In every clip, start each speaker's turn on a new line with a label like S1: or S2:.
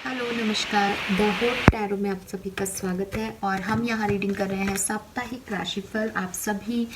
S1: Hello नमस्कार, the hope tarot में आप सभी का स्वागत है। और हम यहाँ रीडिंग कर रहे हैं साप्ताहिक राशिफल आप सभी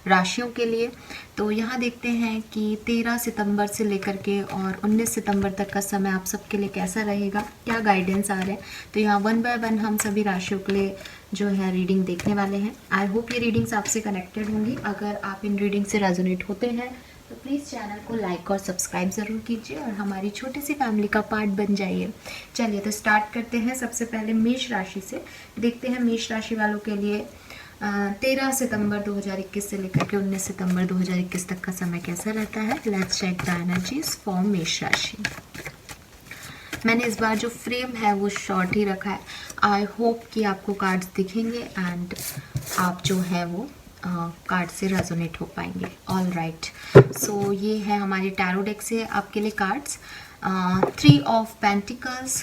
S1: राशियों के लिए। तो यहाँ देखते हैं कि 13 सितंबर से लेकर के और 19 सितंबर तक का समय आप सबके लिए कैसा रहेगा, क्या गाइडेंस आ रहे हैं। तो यहाँ वन बाय वन हम सभी राशियों के लिए जो है रीडिंग देखने वाले हैं। आई होप ये रीडिंग्स आपसे कनेक्टेड होंगी। अगर आप इन रीडिंग से रेजोनेट होते हैं तो प्लीज़ चैनल को लाइक और सब्सक्राइब ज़रूर कीजिए और हमारी छोटी सी फैमिली का पार्ट बन जाइए। चलिए तो स्टार्ट करते हैं। सबसे पहले मेष राशि से देखते हैं मेष राशि वालों के लिए 13 सितंबर 2021 से लेकर के 19 सितंबर 2021 तक का समय कैसा रहता है। Let's check the energies for मेष राशि। मैंने इस बार जो फ्रेम है वो शॉर्ट ही रखा है। आई होप कि आपको कार्ड्स दिखेंगे एंड आप जो है वो कार्ड से रेजोनेट हो पाएंगे। ऑल राइट, सो ये है हमारे टैरो डेक से आपके लिए cards. 3 of pentacles,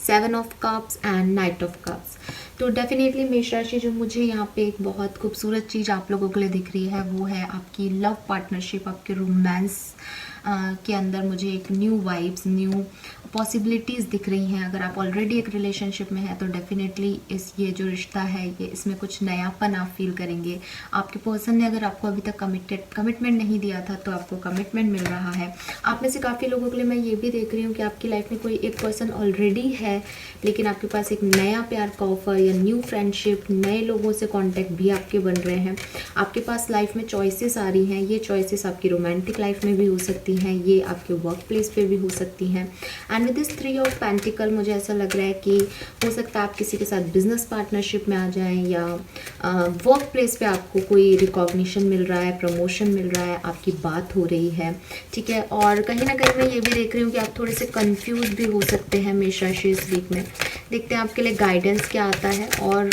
S1: 7 of cups and knight of cups. तो डेफिनेटली मेष राशि जो मुझे यहाँ पे एक बहुत खूबसूरत चीज़ आप लोगों के लिए दिख रही है वो है आपकी लव पार्टनरशिप, आपके रोमांस के अंदर मुझे एक न्यू वाइब्स, न्यू पॉसिबिलिटीज़ दिख रही हैं। अगर आप ऑलरेडी एक रिलेशनशिप में हैं तो डेफिनेटली ये जो रिश्ता है ये इसमें कुछ नयापन आप फील करेंगे। आपके पर्सन ने अगर आपको अभी तक कमिटमेंट नहीं दिया था तो आपको कमिटमेंट मिल रहा है। आप में से काफ़ी लोगों के लिए मैं ये भी देख रही हूँ कि आपकी लाइफ में कोई एक पर्सन ऑलरेडी है, लेकिन आपके पास एक नया प्यार का ऑफर या न्यू फ्रेंडशिप, नए लोगों से कॉन्टैक्ट भी आपके बन रहे हैं। आपके पास लाइफ में चॉइसेस आ रही हैं। ये चॉइसेस आपकी रोमांटिक लाइफ में भी हो सकती हैं, ये आपके वर्क प्लेस पे भी हो सकती हैं। And with this 3 of pentacle मुझे ऐसा लग रहा है कि हो सकता है आप किसी के साथ बिजनेस पार्टनरशिप में आ जाएं या वर्क प्लेस पे आपको कोई रिकॉग्निशन मिल रहा है, प्रमोशन मिल रहा है, आपकी बात हो रही है, ठीक है। और कहीं ना कहीं मैं ये भी देख रही हूँ कि आप थोड़े से कंफ्यूज भी हो सकते हैं मेष राशि इस वीक में। देखते हैं आपके लिए गाइडेंस क्या आता है और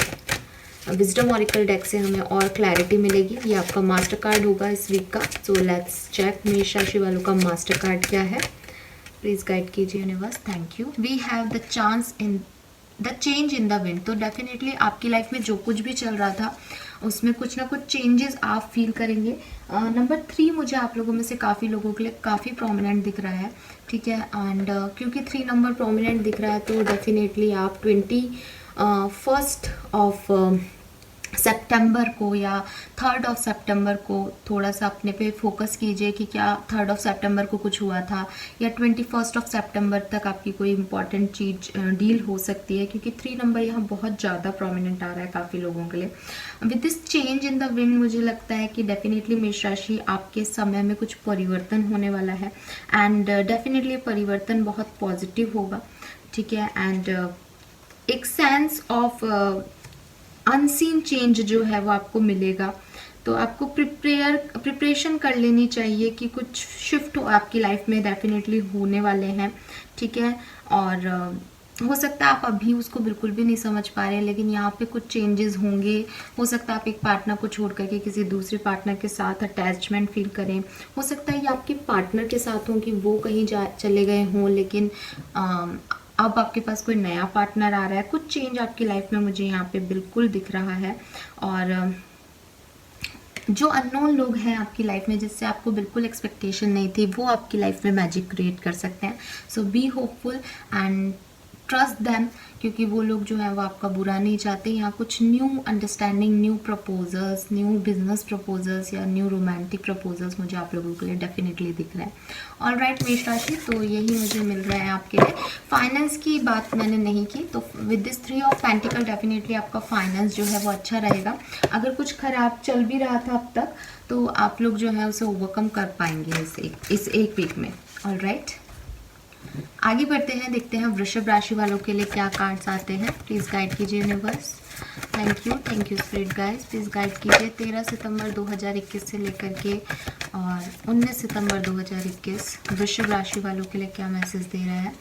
S1: विजडम ऑरिकल डेक से हमें और क्लैरिटी मिलेगी। ये आपका मास्टर कार्ड होगा इस वीक का। सो लेट्स चेक मेष राशि वालों का मास्टर कार्ड क्या है। प्लीज गाइड कीजिए universe, thank you. We have the change in the wind. तो डेफिनेटली आपकी लाइफ में जो कुछ भी चल रहा था उसमें कुछ ना कुछ चेंजेस आप फील करेंगे। नंबर 3 मुझे आप लोगों में से काफ़ी लोगों के लिए काफ़ी प्रोमिनेंट दिख रहा है, ठीक है। एंड क्योंकि 3 नंबर प्रोमिनेंट दिख रहा है तो डेफिनेटली आप 21 ऑफ सितंबर को या 3 ऑफ सितंबर को थोड़ा सा अपने पे फोकस कीजिए कि क्या 3 ऑफ सितंबर को कुछ हुआ था या 21 ऑफ सितंबर तक आपकी कोई इंपॉर्टेंट चीज़ डील हो सकती है, क्योंकि 3 नंबर यहाँ बहुत ज़्यादा प्रोमिनेंट आ रहा है काफ़ी लोगों के लिए। With this change in the wind मुझे लगता है कि डेफिनेटली मेष राशि आपके समय में कुछ परिवर्तन होने वाला है एंड डेफिनेटली परिवर्तन बहुत पॉजिटिव होगा, ठीक है। एंड एक सेंस ऑफ अनसीन चेंज जो है वो आपको मिलेगा। तो आपको प्रिपरेशन कर लेनी चाहिए कि कुछ शिफ्ट आपकी लाइफ में डेफिनेटली होने वाले हैं, ठीक है। और हो सकता है आप अभी उसको बिल्कुल भी नहीं समझ पा रहे हैं, लेकिन यहाँ पे कुछ चेंजेस होंगे। हो सकता है आप एक पार्टनर को छोड़ करके किसी दूसरे पार्टनर के साथ अटैचमेंट फील करें। हो सकता है ये आपके पार्टनर के साथ हो कि वो कहीं चले गए हों, लेकिन अब आपके पास कोई नया पार्टनर आ रहा है। कुछ चेंज आपकी लाइफ में मुझे यहाँ पे बिल्कुल दिख रहा है। और जो अननोन लोग हैं आपकी लाइफ में जिससे आपको बिल्कुल एक्सपेक्टेशन नहीं थी, वो आपकी लाइफ में मैजिक क्रिएट कर सकते हैं। So be hopeful and trust them, क्योंकि वो लोग जो है वो आपका बुरा नहीं चाहते। यहाँ कुछ new understanding, new proposals, new business proposals या न्यू रोमांटिक प्रपोजल्स मुझे आप लोगों के लिए डेफिनेटली दिख रहे हैं। ऑल राइट मेष राशि, तो यही मुझे मिल रहा है आपके लिए। फाइनेंस की बात मैंने नहीं की, तो with this 3 of pentacle definitely आपका फाइनेंस जो है वो अच्छा रहेगा। अगर कुछ खराब चल भी रहा था अब तक तो आप लोग जो है उसे ओवरकम कर पाएंगे इस एक वीक में। ऑल राइट, आगे बढ़ते हैं, देखते हैं वृषभ राशि वालों के लिए क्या कार्ड्स आते हैं। प्लीज़ गाइड कीजिए universe, thank you spirit guys. Please guide कीजिए 13 सितंबर 2021 से लेकर के और 19 सितंबर 2021 वृषभ राशि वालों के लिए क्या मैसेज दे रहा है।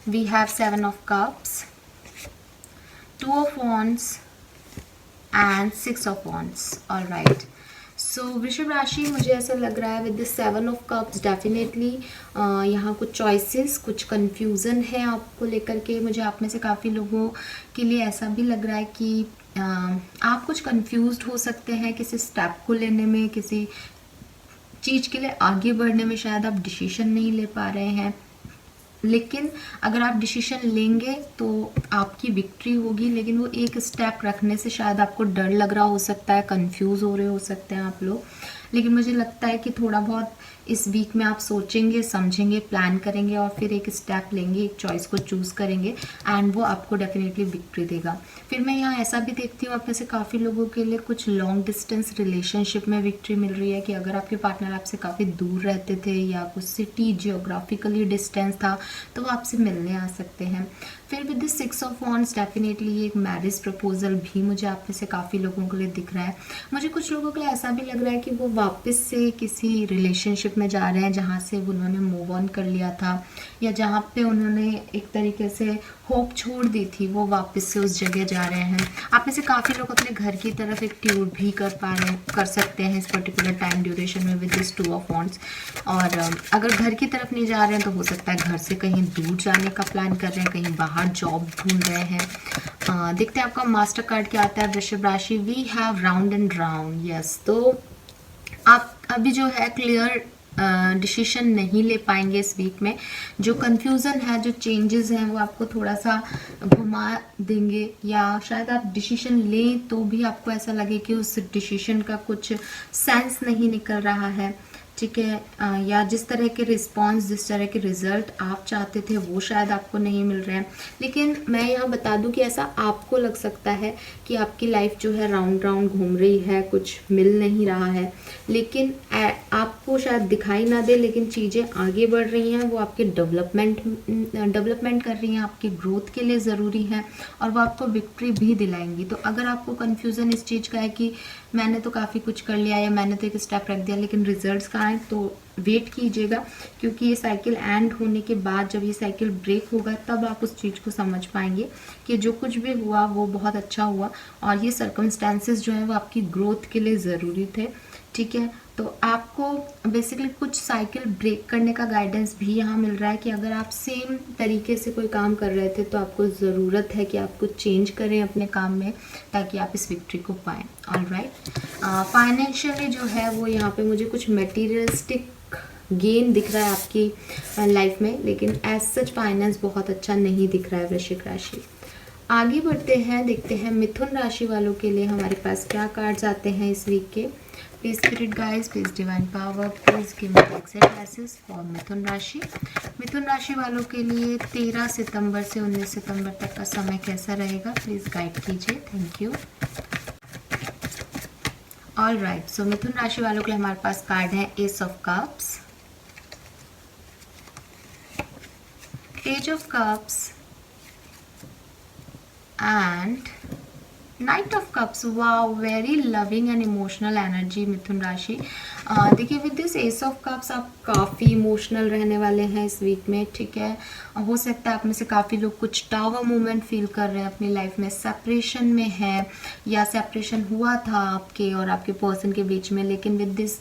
S1: We have 7 of cups, 2 of wands and 6 of wands. All right, so Vrishabh राशि मुझे ऐसा लग रहा है with this 7 of cups definitely यहाँ कुछ चॉइसेस, कुछ कन्फ्यूज़न है आपको लेकर के। मुझे आप में से काफ़ी लोगों के लिए ऐसा भी लग रहा है कि आप कुछ कन्फ्यूज्ड हो सकते हैं किसी स्टेप को लेने में, किसी चीज़ के लिए आगे बढ़ने में शायद आप डिसीजन नहीं ले पा रहे हैं। लेकिन अगर आप डिसीजन लेंगे तो आपकी विक्ट्री होगी। लेकिन वो एक स्टेप रखने से शायद आपको डर लग रहा हो सकता है, कंफ्यूज हो रहे हो सकते हैं आप लोग, लेकिन मुझे लगता है कि थोड़ा बहुत इस वीक में आप सोचेंगे, समझेंगे, प्लान करेंगे और फिर एक स्टेप लेंगे, एक चॉइस को चूज़ करेंगे एंड वो आपको डेफिनेटली विक्ट्री देगा। फिर मैं यहाँ ऐसा भी देखती हूँ, आप में से काफ़ी लोगों के लिए कुछ लॉन्ग डिस्टेंस रिलेशनशिप में विक्ट्री मिल रही है कि अगर आपके पार्टनर आपसे काफ़ी दूर रहते थे या कुछ सिटी जियोग्राफिकली डिस्टेंस था तो वो आपसे मिलने आ सकते हैं। फिर with this 6 of wands definitely एक मैरिज प्रपोजल भी मुझे आप में से काफ़ी लोगों के लिए दिख रहा है। मुझे कुछ लोगों के लिए ऐसा भी लग रहा है कि वो वापस से किसी रिलेशनशिप में जा रहे हैं जहाँ से उन्होंने मूव ऑन कर लिया था या जहाँ पे उन्होंने एक तरीके से होप छोड़ दी थी, वो वापस से उस जगह जा रहे हैं। आप में से काफ़ी लोग अपने घर की तरफ एक टूर भी कर सकते हैं इस पर्टिकुलर टाइम ड्यूरेशन में विद दिस 2 ऑफ वॉन्ड्स। और अगर घर की तरफ नहीं जा रहे हैं तो हो सकता है घर से कहीं दूर जाने का प्लान कर रहे हैं, कहीं बाहर जॉब ढूंढ रहे हैं। देखते हैं आपका मास्टर कार्ड क्या आता है वृषभ राशि। We have round and round, yes. तो आप अभी जो है क्लियर डिसीजन नहीं ले पाएंगे इस वीक में। जो कन्फ्यूज़न है, जो चेंजेस हैं वो आपको थोड़ा सा घुमा देंगे, या शायद आप डिसीजन लें तो भी आपको ऐसा लगे कि उस डिसीजन का कुछ सेंस नहीं निकल रहा है, ठीक है, या जिस तरह के रिस्पांस, जिस तरह के रिजल्ट आप चाहते थे वो शायद आपको नहीं मिल रहे हैं। लेकिन मैं यहाँ बता दूं कि ऐसा आपको लग सकता है कि आपकी लाइफ जो है राउंड राउंड घूम रही है, कुछ मिल नहीं रहा है, लेकिन आपको शायद दिखाई ना दे, लेकिन चीज़ें आगे बढ़ रही हैं, वो आपके डेवलपमेंट कर रही हैं, आपकी ग्रोथ के लिए ज़रूरी है और वो आपको विक्ट्री भी दिलाएंगी। तो अगर आपको कन्फ्यूज़न इस चीज़ का है कि मैंने तो काफ़ी कुछ कर लिया या मैंने तो एक स्टेप रख दिया लेकिन रिजल्ट्स कहाँ हैं, तो वेट कीजिएगा, क्योंकि ये साइकिल एंड होने के बाद जब ये साइकिल ब्रेक होगा तब आप उस चीज़ को समझ पाएंगे कि जो कुछ भी हुआ वो बहुत अच्छा हुआ और ये सर्कमस्टेंसेस जो हैं वो आपकी ग्रोथ के लिए ज़रूरी थे, ठीक है। तो आपको बेसिकली कुछ साइकिल ब्रेक करने का गाइडेंस भी यहाँ मिल रहा है कि अगर आप सेम तरीके से कोई काम कर रहे थे तो आपको ज़रूरत है कि आप कुछ चेंज करें अपने काम में ताकि आप इस विक्ट्री को पाएँ। ऑलराइट, फाइनेंशियली जो है वो यहाँ पे मुझे कुछ मटेरियलिस्टिक गेन दिख रहा है आपकी लाइफ में, लेकिन एज सच फाइनेंस बहुत अच्छा नहीं दिख रहा है वृश्चिक राशि। आगे बढ़ते हैं, देखते हैं मिथुन राशि वालों के लिए हमारे पास क्या कार्ड्स आते हैं इस वीक के। Please spirit guys, please divine power, please give me exact message for Mithun राशि। मिथुन राशि वालों के लिए 13 सितंबर से 19 सितंबर तक का समय कैसा रहेगा, प्लीज गाइड कीजिए, thank you. All right, so Mithun राशि वालों के लिए हमारे पास कार्ड है ace of cups, page of cups and knight of cups. Wow, very loving and emotional energy Mithun राशि। देखिए with this ace of cups आप काफ़ी इमोशनल रहने वाले हैं इस वीक में, ठीक है। हो सकता है आप में से काफ़ी लोग कुछ टावर मोमेंट फील कर रहे हैं अपनी लाइफ में, सेपरेशन में है या सेपरेशन हुआ था आपके और आपके पर्सन के बीच में, लेकिन विद दिस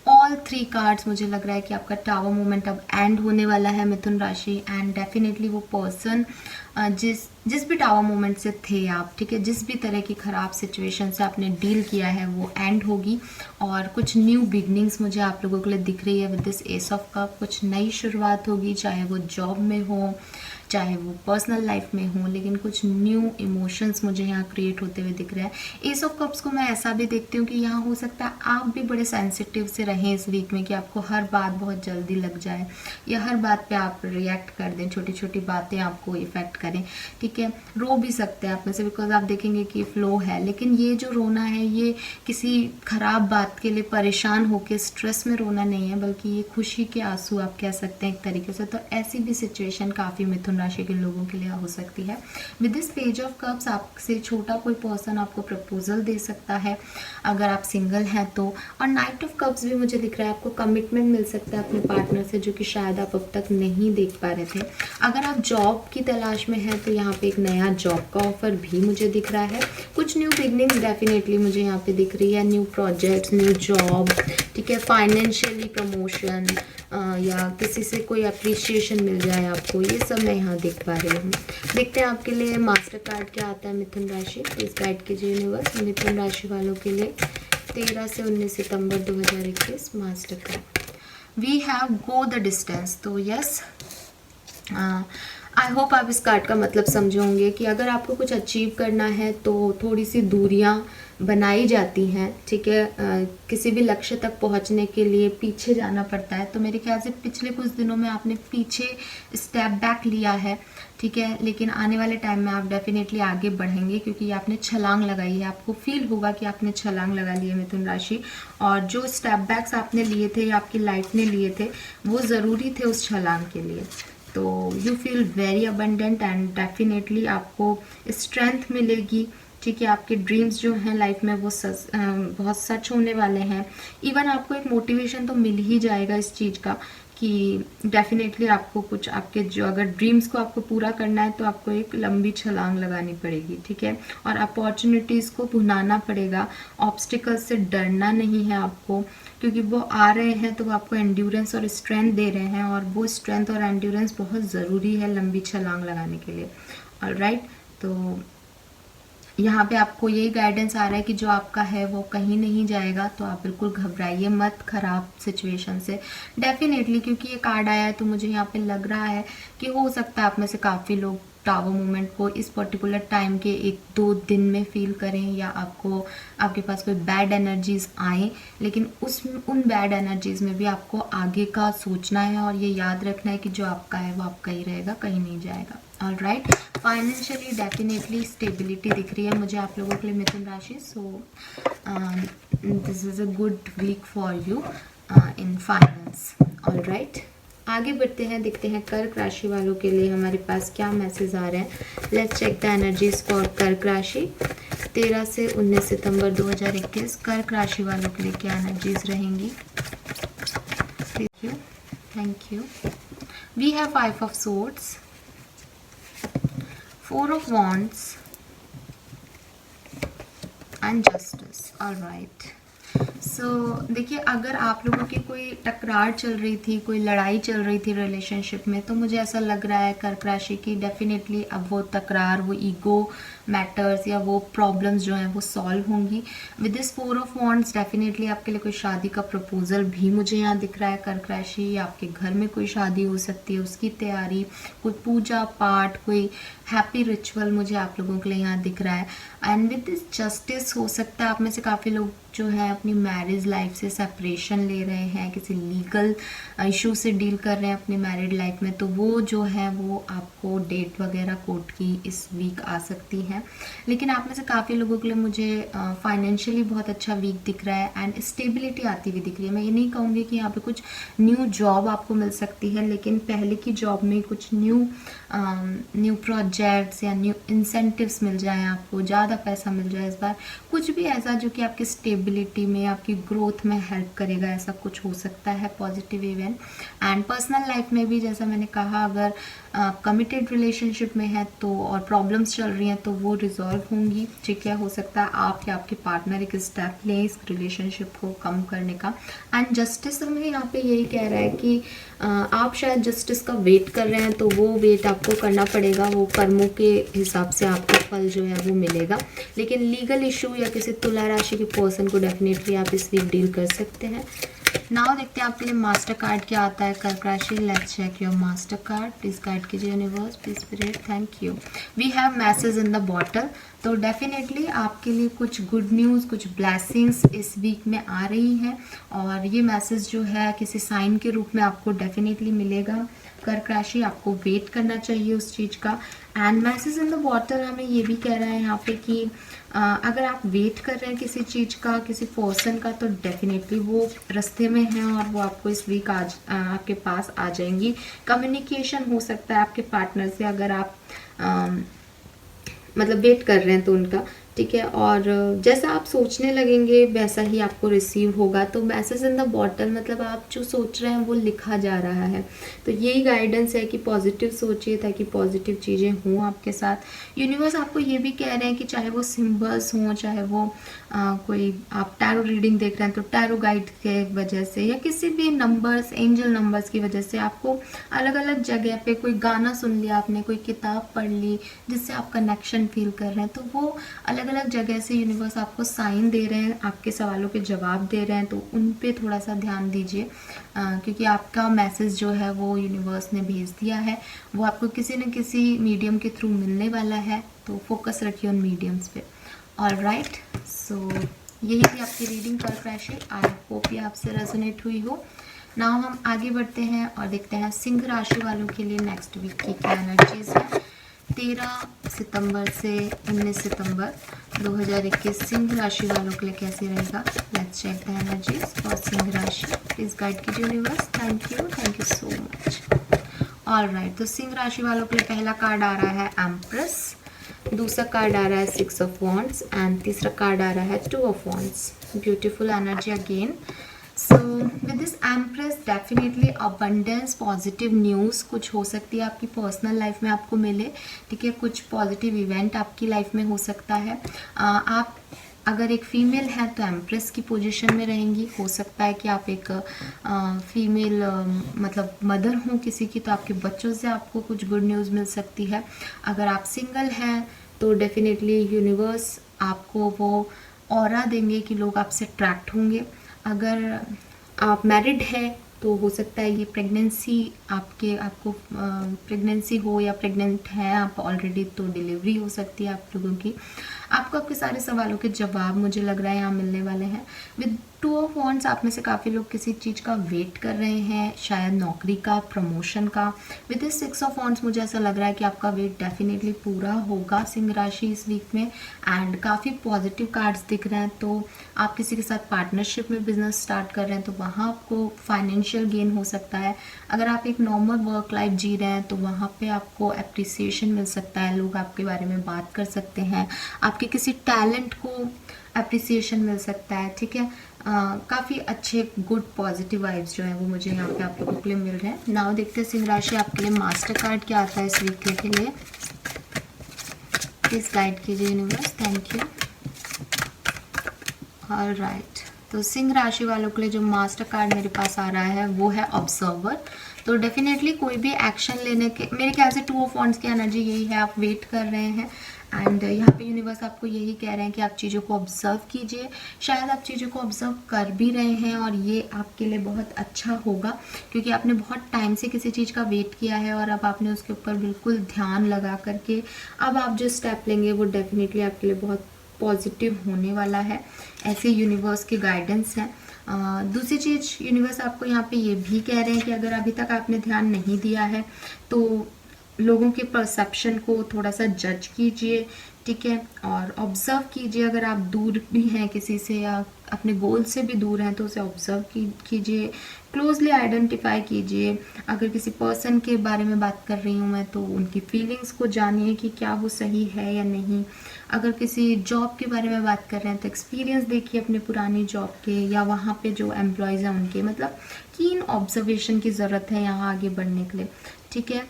S1: ऑल 3 कार्ड्स मुझे लग रहा है कि आपका टावर मोमेंट अब एंड होने वाला है मिथुन राशि। एंड डेफिनेटली वो पर्सन जिस भी टावर मोमेंट से थे आप, ठीक है, जिस भी तरह की ख़राब सिचुएशन से आपने डील किया है वो एंड होगी और कुछ न्यू बिगनिंग्स मुझे आप लोगों के लिए दिख रही है with this ace of cup. कुछ नई शुरुआत होगी, चाहे वो जॉब में हो, चाहे वो पर्सनल लाइफ में हो, लेकिन कुछ न्यू इमोशंस मुझे यहाँ क्रिएट होते हुए दिख रहे हैं। एस ऑफ कप्स को मैं ऐसा भी देखती हूँ कि यहाँ हो सकता है आप भी बड़े सेंसिटिव से रहें इस वीक में, कि आपको हर बात बहुत जल्दी लग जाए या हर बात पे आप रिएक्ट कर दें, छोटी छोटी बातें आपको इफ़ेक्ट करें, ठीक है। रो भी सकते हैं आप में से, बिकॉज आप देखेंगे कि फ्लो है, लेकिन ये जो रोना है ये किसी ख़राब बात के लिए परेशान होकर स्ट्रेस में रोना नहीं है, बल्कि ये खुशी के आंसू आप कह सकते हैं एक तरीके से। तो ऐसी भी सिचुएशन काफ़ी मिथुन राशि के लोगों के लिए हो सकती है। With this page of cups आपसे छोटा कोई पर्सन आपको प्रपोजल दे सकता है अगर आप सिंगल हैं तो। और नाइट ऑफ कप्स भी मुझे दिख रहा है, आपको कमिटमेंट मिल सकता है अपने पार्टनर से जो कि शायद आप अब तक नहीं देख पा रहे थे। अगर आप जॉब की तलाश में हैं तो यहाँ पे एक नया जॉब का ऑफर भी मुझे दिख रहा है। कुछ न्यू बिगनिंग्स डेफिनेटली मुझे यहाँ पे दिख रही है, न्यू प्रोजेक्ट्स, न्यू जॉब, ठीक है, फाइनेंशियली प्रमोशन या किसी से कोई अप्रिसिएशन मिल जाए आपको, ये सब मैं यहाँ देख पा रही हूँ। देखते हैं आपके लिए मास्टर कार्ड क्या आता है मिथुन राशि, प्लीज गाइड कीजिए यूनिवर्स मिथुन राशि वालों के लिए 13 से 19 सितंबर 2021 master card. We have go the distance. तो यस, आई होप आप इस कार्ड का मतलब समझोगे कि अगर आपको कुछ अचीव करना है तो थोड़ी सी दूरियां बनाई जाती हैं, ठीक है। किसी भी लक्ष्य तक पहुंचने के लिए पीछे जाना पड़ता है, तो मेरे ख्याल से पिछले कुछ दिनों में आपने पीछे स्टेप बैक लिया है, ठीक है। लेकिन आने वाले टाइम में आप डेफिनेटली आगे बढ़ेंगे, क्योंकि आपने छलांग लगाई है। आपको फील होगा कि आपने छलांग लगा ली है मिथुन राशि, और जो स्टेप बैक्स आपने लिए थे या आपकी लाइफ ने लिए थे वो ज़रूरी थे उस छलांग के लिए। तो you feel very abundant and definitely आपको स्ट्रेंथ मिलेगी, ठीक है। आपके ड्रीम्स जो हैं लाइफ में वो बहुत सच होने वाले हैं। इवन आपको एक मोटिवेशन तो मिल ही जाएगा इस चीज़ का कि डेफिनेटली आपको कुछ आपके जो अगर ड्रीम्स को आपको पूरा करना है तो आपको एक लंबी छलांग लगानी पड़ेगी, ठीक है। और अपॉर्चुनिटीज़ को भुनाना पड़ेगा, ऑब्स्टिकल्स से डरना नहीं है आपको, क्योंकि वो आ रहे हैं तो वो आपको एंड्योरेंस और स्ट्रेंथ दे रहे हैं, और वो स्ट्रेंथ और एंड्योरेंस बहुत ज़रूरी है लंबी छलांग लगाने के लिए। ऑलराइट, तो यहाँ पे आपको यही गाइडेंस आ रहा है कि जो आपका है वो कहीं नहीं जाएगा, तो आप बिल्कुल घबराइए मत खराब सिचुएशन से डेफिनेटली, क्योंकि ये कार्ड आया है तो मुझे यहाँ पे लग रहा है कि हो सकता है आप में से काफ़ी लोग टावर मूवमेंट को इस पर्टिकुलर टाइम के 1-2 दिन में फील करें, या आपके पास कोई बैड एनर्जीज आए, लेकिन उन बैड एनर्जीज में भी आपको आगे का सोचना है और ये याद रखना है कि जो आपका है वो आपका ही रहेगा, कहीं नहीं जाएगा। ऑलराइट, फाइनेंशियली डेफिनेटली स्टेबिलिटी दिख रही है मुझे आप लोगों के लिए मिथुन राशि। So this is a good week for you in finance. Alright, आगे बढ़ते हैं, देखते हैं कर्क राशि वालों के लिए हमारे पास क्या मैसेज आ रहे हैं। Let's check the energies for कर्क राशि 13 से 19 सितंबर 2021। कर्क राशि वालों के लिए क्या एनर्जीज रहेंगी? Thank you. We have 5 of swords, 4 of wands and justice. All right, so देखिए, अगर आप लोगों की कोई टकरार चल रही थी, कोई लड़ाई चल रही थी रिलेशनशिप में, तो मुझे ऐसा लग रहा है कर्क राशि की डेफिनेटली अब वो तकरार, वो ईगो मैटर्स या वो प्रॉब्लम्स जो हैं वो सॉल्व होंगी। With this 4 of wands definitely आपके लिए कोई शादी का प्रपोजल भी मुझे यहाँ दिख रहा है कर्क राशि, या आपके घर में कोई शादी हो सकती है उसकी तैयारी, कोई पूजा पाठ, कोई हैप्पी रिचुअल मुझे आप लोगों के लिए यहाँ दिख रहा है। एंड विद दिस जस्टिस हो सकता है आप में से काफ़ी लोग जो है अपनी मैरिज लाइफ से सेपरेशन ले रहे हैं, किसी लीगल इशू से डील कर रहे हैं अपनी मैरिड लाइफ में, तो वो जो है वो आपको डेट वगैरह कोर्ट की इस वीक आ सकती है। लेकिन आप में से काफ़ी लोगों के लिए मुझे फाइनेंशियली बहुत अच्छा वीक दिख रहा है एंड स्टेबिलिटी आती हुई दिख रही है। मैं ये नहीं कहूँगी कि यहाँ पे कुछ न्यू जॉब आपको मिल सकती है, लेकिन पहले की जॉब में कुछ न्यू प्रोजेक्ट्स या न्यू इंसेंटिव्स मिल जाएं, आपको ज़्यादा पैसा मिल जाए इस बार, कुछ भी ऐसा जो कि आपकी स्टेबिलिटी में, आपकी ग्रोथ में हेल्प करेगा, ऐसा कुछ हो सकता है positive event. And personal life में भी जैसा मैंने कहा, अगर कमिटेड रिलेशनशिप में है तो और प्रॉब्लम्स चल रही हैं तो वो रिजॉल्व होंगी, ठीक है। हो सकता है आप या आपके पार्टनर एक स्टेप लें इस रिलेशनशिप को कम करने का। एंड जस्टिस हमें यहाँ पे यही कह रहा है कि आप शायद जस्टिस का वेट कर रहे हैं, तो वो वेट आपको करना पड़ेगा, वो कर्मों के हिसाब से आपको फल जो है वो मिलेगा। लेकिन लीगल इशू या किसी तुला राशि के पर्सन को डेफिनेटली आप इस वीक डील कर सकते हैं। नाउ देखते हैं आपके लिए मास्टर कार्ड क्या आता है कर्क राशि। Let's check your master card, please guide कीजिए universe, please spirit, thank you. We have message in the bottle, तो डेफिनेटली आपके लिए कुछ गुड न्यूज़, कुछ ब्लेसिंग्स इस वीक में आ रही हैं, और ये मैसेज जो है किसी साइन के रूप में आपको डेफिनेटली मिलेगा। कर्क राशि, आपको वेट करना चाहिए उस चीज़ का। And message in the bottle हमें ये भी कह रहा है यहाँ पे कि अगर आप वेट कर रहे हैं किसी चीज़ का, किसी पर्सन का, तो डेफिनेटली वो रास्ते में है और वो आपको इस वीक आज आपके पास आ जाएंगी। कम्युनिकेशन हो सकता है आपके पार्टनर से, अगर आप मतलब वेट कर रहे हैं तो उनका, ठीक है। और जैसा आप सोचने लगेंगे वैसा ही आपको रिसीव होगा। तो मैसेज इन द बॉटल मतलब आप जो सोच रहे हैं वो लिखा जा रहा है। तो यही गाइडेंस है कि पॉजिटिव सोचिए ताकि पॉजिटिव चीज़ें हों आपके साथ। यूनिवर्स आपको ये भी कह रहे हैं कि चाहे वो सिंबल्स हों, चाहे वो कोई आप टैरो रीडिंग देख रहे हैं तो टैरो गाइड के वजह से, या किसी भी नंबर्स, एंजल नंबर्स की वजह से आपको अलग अलग जगह पे कोई गाना सुन लिया आपने, कोई किताब पढ़ ली जिससे आप कनेक्शन फील कर रहे हैं, तो वो अलग अलग जगह से यूनिवर्स आपको साइन दे रहे हैं, आपके सवालों के जवाब दे रहे हैं, तो उन पे थोड़ा सा ध्यान दीजिए, क्योंकि आपका मैसेज जो है वो यूनिवर्स ने भेज दिया है, वो आपको किसी न किसी मीडियम के थ्रू मिलने वाला है, तो फोकस रखिए उन मीडियम्स पे। ऑलराइट, सो यही थी आपकी रीडिंग फॉर क्रैशी। आई होप ये आपसे रेजोनेट हुई हो। नाउ हम आगे बढ़ते हैं और देखते हैं सिंह राशि वालों के लिए नेक्स्ट वीक की क्या एनर्जीज है। 13 सितंबर से 19 सितंबर 2021 सिंह राशि वालों के लिए कैसे रहेगा। Let's check the energies for सिंह राशि। प्लीज गाइड कीजिए universe. Thank you so much. Alright, तो सिंह राशि वालों के लिए पहला कार्ड आ रहा है एम्प्रेस, दूसरा कार्ड आ रहा है 6 ऑफ वॉन्ड्स एंड तीसरा कार्ड आ रहा है 2 of wands. Beautiful energy again. So with this empress definitely abundance, positive news कुछ हो सकती है आपकी पर्सनल लाइफ में आपको मिले, ठीक है, कुछ पॉजिटिव इवेंट आपकी लाइफ में हो सकता है। आप अगर एक फीमेल है तो एम्प्रेस की पोजीशन में रहेंगी। हो सकता है कि आप एक फीमेल मतलब मदर हों किसी की, तो आपके बच्चों से आपको कुछ गुड न्यूज़ मिल सकती है। अगर आप सिंगल हैं तो डेफिनेटली यूनिवर्स आपको वो ऑरा देंगे कि लोग आपसे अट्रैक्ट होंगे। अगर आप मैरिड है तो हो सकता है ये प्रेगनेंसी आपको प्रेगनेंसी हो या प्रेग्नेंट हैं आप ऑलरेडी, तो डिलीवरी हो सकती है आप लोगों की। आपको आपके सारे सवालों के जवाब मुझे लग रहा है यहाँ मिलने वाले हैं। विद 2 ऑफ वॉन्ड्स आप में से काफ़ी लोग किसी चीज़ का वेट कर रहे हैं, शायद नौकरी का, प्रमोशन का। विद 6 ऑफ वॉन्ड्स मुझे ऐसा लग रहा है कि आपका वेट डेफिनेटली पूरा होगा सिंह राशि इस वीक में। एंड काफ़ी पॉजिटिव कार्ड्स दिख रहे हैं, तो आप किसी के साथ पार्टनरशिप में बिजनेस स्टार्ट कर रहे हैं तो वहाँ आपको फाइनेंशियल गेन हो सकता है। अगर आप एक नॉर्मल वर्क लाइफ जी रहे हैं तो वहाँ पे आपको अप्रिसिएशन मिल सकता है, लोग आपके बारे में बात कर सकते हैं, आपके किसी टैलेंट को अप्रिसिएशन मिल सकता है, ठीक है। काफ़ी अच्छे गुड पॉजिटिव वाइब्स जो है वो मुझे यहाँ पे आप लोगों के लिए मिल रहे हैं। नाउ देखते हैं सिंह राशि आपके लिए मास्टर कार्ड क्या आता है इस वीक के लिए। प्लीज गाइड कीजिए यूनिवर्स। Thank you. ऑलराइट, तो सिंह राशि वालों के लिए जो मास्टर कार्ड मेरे पास आ रहा है वो है ऑब्जर्वर। तो डेफिनेटली कोई भी एक्शन लेने के, मेरे ख्याल से 2 ऑफ वॉन्ड्स की एनर्जी यही है, आप वेट कर रहे हैं एंड यहाँ पे यूनिवर्स आपको यही कह रहे हैं कि आप चीज़ों को ऑब्जर्व कीजिए। शायद आप चीज़ों को ऑब्जर्व कर भी रहे हैं और ये आपके लिए बहुत अच्छा होगा, क्योंकि आपने बहुत टाइम से किसी चीज़ का वेट किया है और अब आपने उसके ऊपर बिल्कुल ध्यान लगा करके अब आप जो स्टेप लेंगे वो डेफिनेटली आपके लिए बहुत पॉजिटिव होने वाला है। ऐसे यूनिवर्स की गाइडेंस है। दूसरी चीज़ यूनिवर्स आपको यहाँ पे ये भी कह रहे हैं कि अगर अभी तक आपने ध्यान नहीं दिया है तो लोगों के परसेप्शन को थोड़ा सा जज कीजिए, ठीक है, और ऑब्जर्व कीजिए। अगर आप दूर भी हैं किसी से या अपने गोल से भी दूर हैं तो उसे ऑब्जर्व कीजिए, क्लोजली आइडेंटिफाई कीजिए। अगर किसी पर्सन के बारे में बात कर रही हूँ मैं तो उनकी फीलिंग्स को जानिए कि क्या वो सही है या नहीं। अगर किसी जॉब के बारे में बात कर रहे हैं तो एक्सपीरियंस देखिए अपने पुरानी जॉब के या वहाँ पे जो एम्प्लॉयज़ हैं उनके, मतलब कीन ऑब्जर्वेशन की ज़रूरत है यहाँ आगे बढ़ने के लिए, ठीक है।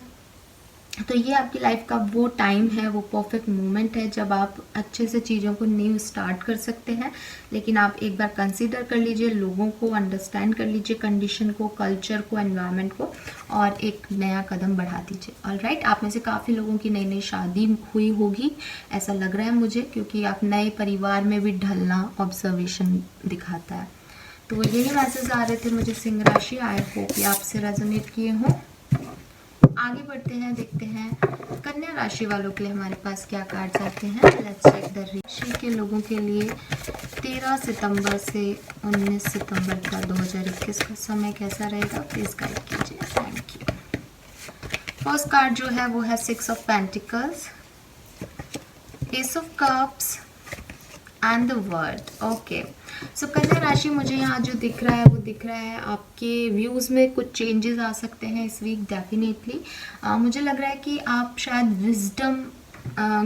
S1: तो ये आपकी लाइफ का वो टाइम है, वो परफेक्ट मोमेंट है जब आप अच्छे से चीज़ों को न्यू स्टार्ट कर सकते हैं। लेकिन आप एक बार कंसीडर कर लीजिए, लोगों को अंडरस्टैंड कर लीजिए, कंडीशन को, कल्चर को, एनवायरनमेंट को, और एक नया कदम बढ़ा दीजिए। ऑलराइट, आप में से काफ़ी लोगों की नई नई शादी हुई होगी ऐसा लग रहा है मुझे, क्योंकि आप नए परिवार में भी ढलना ऑब्जर्वेशन दिखाता है। तो यही मैसेज आ रहे थे मुझे सिंह राशि। आई होप ये आपसे रेजोनेट किए हों। आगे बढ़ते हैं, देखते हैं कन्या राशि वालों के लिए हमारे पास क्या कार्ड्स आते हैं। लेट्स चेक द राशि के लोगों के लिए 13 सितंबर से 19 सितंबर का 2021 का समय कैसा रहेगा, प्लीज गाइड कीजिए। Thank you. फर्स्ट कार्ड जो है वो है 6 of pentacles, ace of cups and the world. Okay, so Kanya राशि मुझे यहाँ जो दिख रहा है वो दिख रहा है आपके व्यूज़ में कुछ चेंजेस आ सकते हैं इस वीक डेफिनेटली। मुझे लग रहा है कि आप शायद विजडम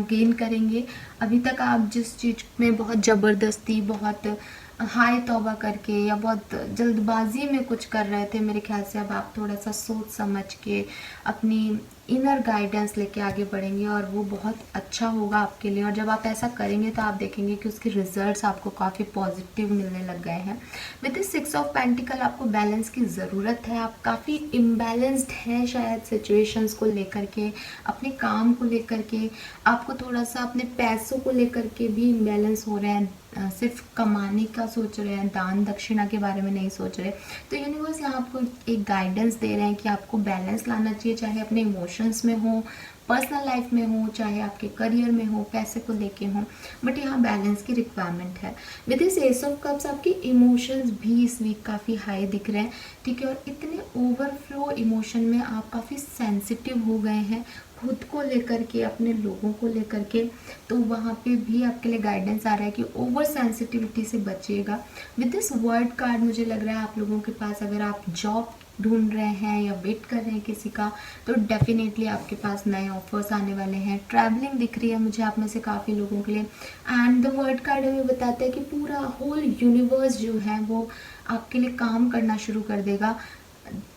S1: गेन करेंगे। अभी तक आप जिस चीज़ में बहुत ज़बरदस्ती, बहुत हाय तौबा करके या बहुत जल्दबाजी में कुछ कर रहे थे, मेरे ख्याल से अब आप थोड़ा सा सोच समझ के अपनी इनर गाइडेंस लेके आगे बढ़ेंगे और वो बहुत अच्छा होगा आपके लिए। और जब आप ऐसा करेंगे तो आप देखेंगे कि उसके रिजल्ट्स आपको काफ़ी पॉजिटिव मिलने लग गए हैं। विद दिस 6 ऑफ पेंटिकल आपको बैलेंस की ज़रूरत है। आप काफ़ी इम्बैलेंस्ड हैं शायद सिचुएशंस को लेकर के, अपने काम को लेकर के, आपको थोड़ा सा अपने पैसों को लेकर के भी इम्बैलेंस हो रहे हैं। सिर्फ कमाने का सोच रहे हैं, दान दक्षिणा के बारे में नहीं सोच रहे। तो यूनिवर्स यहाँ आपको एक गाइडेंस दे रहे हैं कि आपको बैलेंस लाना चाहिए, चाहे अपने इमोशंस में हो, पर्सनल लाइफ में हो, चाहे आपके करियर में हो, पैसे को लेके हो, बट यहाँ बैलेंस की रिक्वायरमेंट है। With this ace of cups आपके इमोशंस भी इस वीक काफ़ी हाई दिख रहे हैं, ठीक है। और इतने ओवरफ्लो इमोशन में आप काफ़ी सेंसिटिव हो गए हैं खुद को लेकर के, अपने लोगों को लेकर के। तो वहाँ पे भी आपके लिए गाइडेंस आ रहा है कि ओवर सेंसिटिविटी से बचिएगा। विद दिस वर्ड कार्ड मुझे लग रहा है आप लोगों के पास, अगर आप जॉब ढूंढ रहे हैं या वेट कर रहे हैं किसी का, तो डेफिनेटली आपके पास नए ऑफर्स आने वाले हैं। ट्रैवलिंग दिख रही है मुझे आप में से काफ़ी लोगों के लिए। एंड द वर्ड कार्ड हमें बताता है कि पूरा होल यूनिवर्स जो है वो आपके लिए काम करना शुरू कर देगा,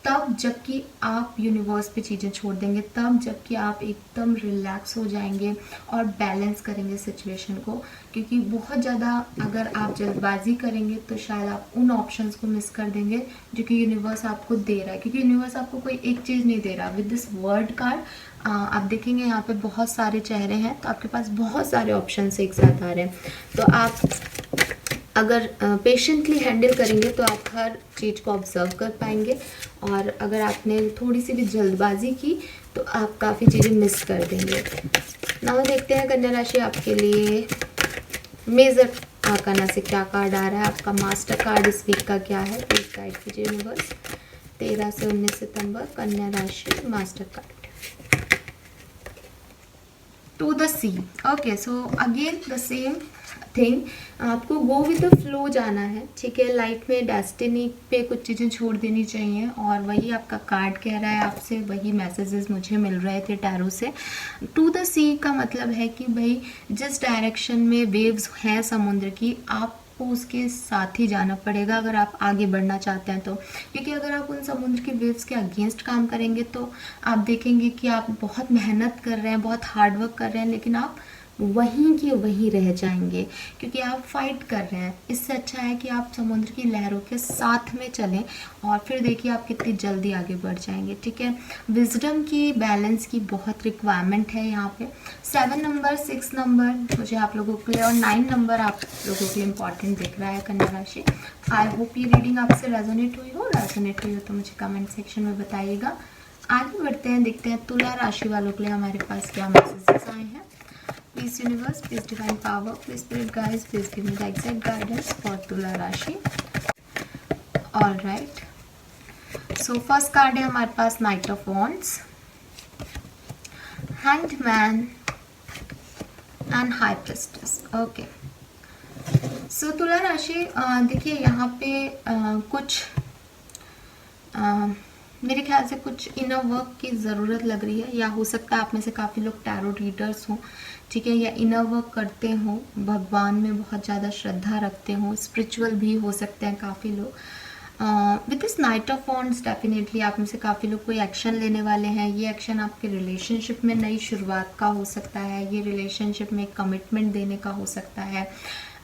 S1: तब जबकि आप यूनिवर्स पे चीज़ें छोड़ देंगे, तब जबकि आप एकदम रिलैक्स हो जाएंगे और बैलेंस करेंगे सिचुएशन को। क्योंकि बहुत ज़्यादा अगर आप जल्दबाजी करेंगे तो शायद आप उन ऑप्शंस को मिस कर देंगे जो कि यूनिवर्स आपको दे रहा है, क्योंकि यूनिवर्स आपको कोई एक चीज़ नहीं दे रहा। विद दिस वर्ड कार्ड आप देखेंगे यहाँ पे बहुत सारे चेहरे हैं, तो आपके पास बहुत सारे ऑप्शन एक साथ आ रहे हैं। तो आप अगर पेशेंटली हैंडल करेंगे तो आप हर चीज़ को ऑब्जर्व कर पाएंगे, और अगर आपने थोड़ी सी भी जल्दबाजी की तो आप काफ़ी चीज़ें मिस कर देंगे। नाउ देखते हैं कन्या राशि आपके लिए मेजर आकाना से क्या कार्ड आ रहा है। आपका मास्टर कार्ड इस वीक का क्या है, प्लीज गाइड कीजिए यूनिवर्स। 13 से 19 सितंबर कन्या राशि master card to the sea. Okay, so again the same thing, आपको गो विद द फ्लो जाना है, ठीक है। लाइफ में डेस्टिनी पे कुछ चीज़ें छोड़ देनी चाहिए, और वही आपका कार्ड कह रहा है आपसे, वही मैसेजेस मुझे मिल रहे थे टैरो से। टू द सी का मतलब है कि भाई जिस डायरेक्शन में वेव्स हैं समुद्र की, आपको उसके साथ ही जाना पड़ेगा अगर आप आगे बढ़ना चाहते हैं तो। क्योंकि अगर आप उन समुद्र के वेव्स के अगेंस्ट काम करेंगे तो आप देखेंगे कि आप बहुत मेहनत कर रहे हैं, बहुत हार्डवर्क कर रहे हैं, लेकिन आप वहीं के वहीं रह जाएंगे क्योंकि आप फाइट कर रहे हैं। इससे अच्छा है कि आप समुद्र की लहरों के साथ में चलें और फिर देखिए आप कितनी जल्दी आगे बढ़ जाएंगे, ठीक है। विजडम की, बैलेंस की बहुत रिक्वायरमेंट है यहाँ पे। 7 नंबर, 6 नंबर मुझे आप लोगों के लिए, और 9 नंबर आप लोगों के लिए इंपॉर्टेंट दिख रहा है कन्या राशि। आई होप ये रीडिंग आपसे रेजोनेट हुई हो। रेजोनेट हुई हो तो मुझे कमेंट सेक्शन में बताइएगा। आगे बढ़ते हैं, देखते हैं तुला राशि वालों के लिए हमारे पास क्या मैसेजेस आए हैं। Please universe, please divine power, please spirit guides, please give me the exact guidance for Tula Rashi. All right. So first card है हमारे पास Knight of Wands, Hanged Man and High Priestess. Okay. So तुला राशि देखिए यहाँ पे कुछ मेरे ख्याल से कुछ इनर वर्क की ज़रूरत लग रही है, या हो सकता है आप में से काफ़ी लोग टैरो रीडर्स हों, ठीक है, या इनर वर्क करते हों, भगवान में बहुत ज़्यादा श्रद्धा रखते हों, स्पिरिचुअल भी हो सकते हैं काफ़ी लोग। With this night of wands definitely आप में से काफ़ी लोग कोई एक्शन लेने वाले हैं। ये एक्शन आपके रिलेशनशिप में नई शुरुआत का हो सकता है, ये रिलेशनशिप में कमिटमेंट देने का हो सकता है।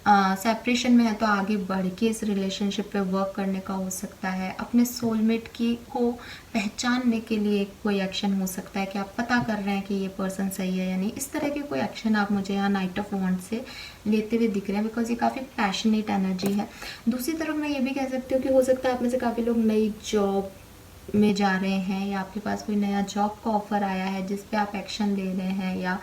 S1: सेपरेशन में है तो आगे बढ़ के इस रिलेशनशिप पे वर्क करने का हो सकता है। अपने सोलमेट की को पहचानने के लिए कोई एक्शन हो सकता है कि आप पता कर रहे हैं कि ये पर्सन सही है या नहीं। इस तरह के कोई एक्शन आप मुझे यहाँ नाइट ऑफ वॉन्ड्स से लेते हुए दिख रहे हैं, बिकॉज ये काफ़ी पैशनेट एनर्जी है। दूसरी तरफ मैं ये भी कह सकती हूँ कि हो सकता है आप में से काफ़ी लोग नई जॉब में जा रहे हैं, या आपके पास कोई नया जॉब का ऑफर आया है जिस पे आप एक्शन ले रहे हैं, या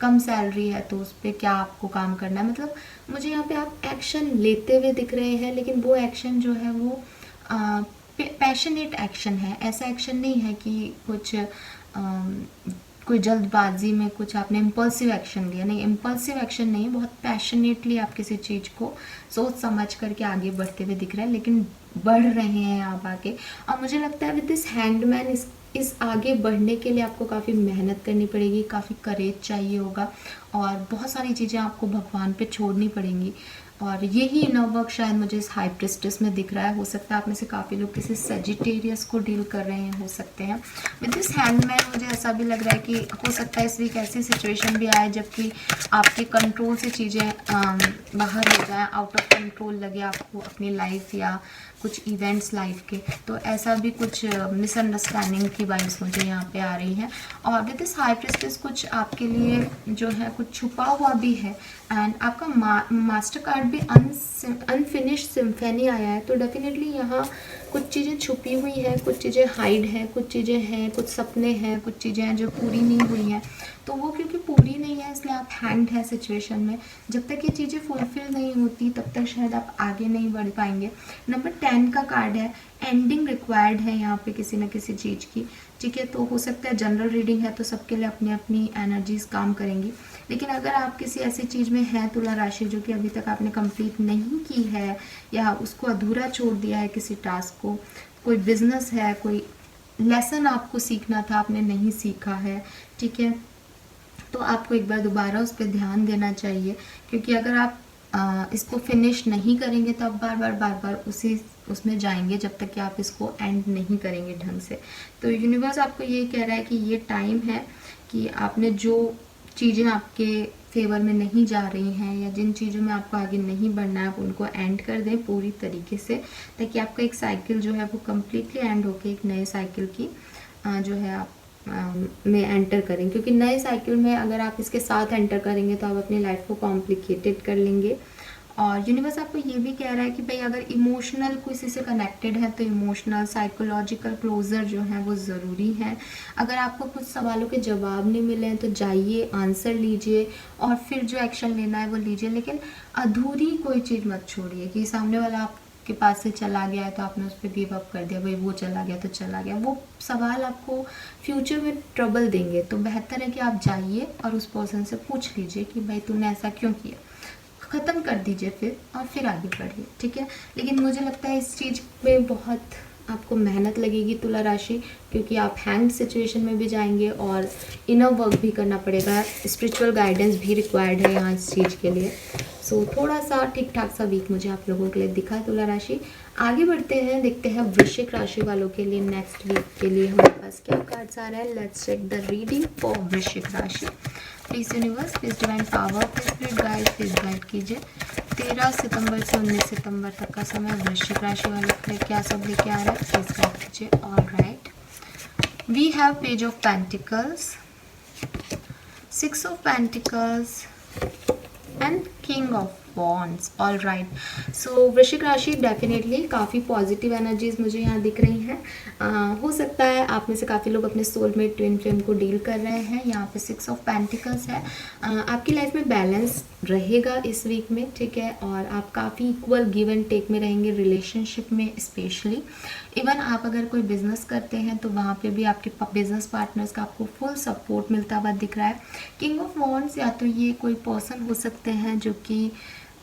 S1: कम सैलरी है तो उस पर क्या आपको काम करना है। मतलब मुझे यहाँ पे आप एक्शन लेते हुए दिख रहे हैं, लेकिन वो एक्शन जो है वो पैशनेट एक्शन है। ऐसा एक्शन नहीं है कि कुछ कोई जल्दबाजी में कुछ आपने इम्पल्सिव एक्शन लिया, नहीं, इम्पल्सिव एक्शन नहीं, बहुत पैशनेटली आप किसी चीज़ को सोच समझ करके आगे बढ़ते हुए दिख रहे हैं, लेकिन बढ़ रहे हैं आप आगे। और मुझे लगता है विद दिस हैंगमैन इस आगे बढ़ने के लिए आपको काफ़ी मेहनत करनी पड़ेगी, काफ़ी करेज चाहिए होगा, और बहुत सारी चीज़ें आपको भगवान पे छोड़नी पड़ेंगी। और यही इनर वर्क शायद मुझे इस हाई प्रिस्टेस में दिख रहा है। हो सकता है आप में से काफ़ी लोग किसी सेजिटेरियस को डील कर रहे हैं, हो सकते हैं। विद दिस हैंडमैन मुझे ऐसा भी लग रहा है कि हो सकता है इस वीक ऐसी सिचुएशन भी आए जबकि आपके कंट्रोल से चीज़ें बाहर हो जाए, आउट ऑफ कंट्रोल लगे आपको अपनी लाइफ या कुछ इवेंट्स लाइफ के, तो ऐसा भी कुछ मिसअंडरस्टैंडिंग की वाइब्स मुझे यहाँ पे आ रही हैं। और विद दिस हाई प्रिस्टेस कुछ आपके लिए जो है कुछ छुपा हुआ भी है। एंड आपका मास्टर कार्ड भी अनफिनिश्ड सिम्फनी आया है, तो डेफिनेटली यहाँ कुछ चीज़ें छुपी हुई हैं, कुछ चीज़ें हाइड हैं, कुछ चीज़ें हैं, कुछ सपने हैं, कुछ चीज़ें हैं जो पूरी नहीं हुई हैं। तो वो क्योंकि पूरी नहीं है इसलिए आप हैंग्ड है सिचुएशन में। जब तक ये चीज़ें फुलफिल नहीं होती तब तक शायद आप आगे नहीं बढ़ पाएंगे। नंबर 10 का कार्ड है, एंडिंग रिक्वायर्ड है यहाँ पे किसी न किसी चीज़ की, ठीक है। तो हो सकता है जनरल रीडिंग है तो सबके लिए अपनी अपनी एनर्जीज काम करेंगी, लेकिन अगर आप किसी ऐसी चीज़ में हैं तुला राशि जो कि अभी तक आपने कंप्लीट नहीं की है या उसको अधूरा छोड़ दिया है किसी टास्क को, कोई बिजनेस है, कोई लेसन आपको सीखना था आपने नहीं सीखा है, ठीक है, तो आपको एक बार दोबारा उस पर ध्यान देना चाहिए। क्योंकि अगर आप इसको फिनिश नहीं करेंगे तो आप बार बार उसमें जाएंगे जब तक कि आप इसको एंड नहीं करेंगे ढंग से। तो यूनिवर्स आपको ये कह रहा है कि ये टाइम है कि आपने जो चीज़ें आपके फेवर में नहीं जा रही हैं या जिन चीज़ों में आपको आगे नहीं बढ़ना है आप उनको एंड कर दें पूरी तरीके से, ताकि आपका एक साइकिल जो है वो कम्प्लीटली एंड होके एक नए साइकिल की जो है आप में एंटर करें। क्योंकि नए साइकिल में अगर आप इसके साथ एंटर करेंगे तो आप अपनी लाइफ को कॉम्प्लिकेटेड कर लेंगे। और यूनिवर्स आपको ये भी कह रहा है कि भाई अगर इमोशनल किसी से कनेक्टेड है तो इमोशनल साइकोलॉजिकल क्लोजर जो है वो ज़रूरी है। अगर आपको कुछ सवालों के जवाब नहीं मिले हैं तो जाइए, आंसर लीजिए और फिर जो एक्शन लेना है वो लीजिए, लेकिन अधूरी कोई चीज़ मत छोड़िए कि सामने वाला आपके पास से चला गया है तो आपने उस पर गिव अप कर दिया, भाई वो चला गया तो चला गया। वो सवाल आपको फ्यूचर में ट्रबल देंगे, तो बेहतर है कि आप जाइए और उस पर्सन से पूछ लीजिए कि भाई तूने ऐसा क्यों किया, ख़त्म कर दीजिए फिर और फिर आगे बढ़िए, ठीक है। लेकिन मुझे लगता है इस चीज़ में बहुत आपको मेहनत लगेगी तुला राशि, क्योंकि आप हैंग सिचुएशन में भी जाएंगे और इनर वर्क भी करना पड़ेगा, स्पिरिचुअल गाइडेंस भी रिक्वायर्ड है यहाँ इस चीज़ के लिए। सो थोड़ा सा ठीक ठाक सा वीक मुझे आप लोगों के लिए दिखा है तुला राशि। आगे बढ़ते हैं, देखते हैं वृश्चिक राशि वालों के लिए नेक्स्ट वीक के लिए हमारे पास क्या कार्ड्स आ रहा है। Let's check the reading for वृश्चिक राशि। Please universe, please divine power, please guide कीजिए 13 सितंबर से 19 सितंबर तक का समय वृश्चिक राशि वालों के लिए क्या सब लेके आ रहा है, प्लीज गाइड कीजिए। All right, we have page of pentacles, 6 of pentacles and king of wands. All right, so Vrishchik राशि डेफिनेटली काफ़ी पॉजिटिव एनर्जीज मुझे यहाँ दिख रही हैं। हो सकता है आप में से काफ़ी लोग अपने सोलमेट ट्विन फ्लेम को डील कर रहे हैं। यहाँ पे 6 ऑफ पेंटिकल्स है। आपकी लाइफ में बैलेंस रहेगा इस वीक में, ठीक है, और आप काफ़ी इक्वल गिव एंड टेक में रहेंगे रिलेशनशिप में स्पेशली। इवन आप अगर कोई बिजनेस करते हैं तो वहाँ पे भी आपके बिजनेस पार्टनर्स का आपको फुल सपोर्ट मिलता हुआ दिख रहा है। किंग ऑफ वॉन्ड्स या तो ये कोई पर्सन हो सकते हैं जो कि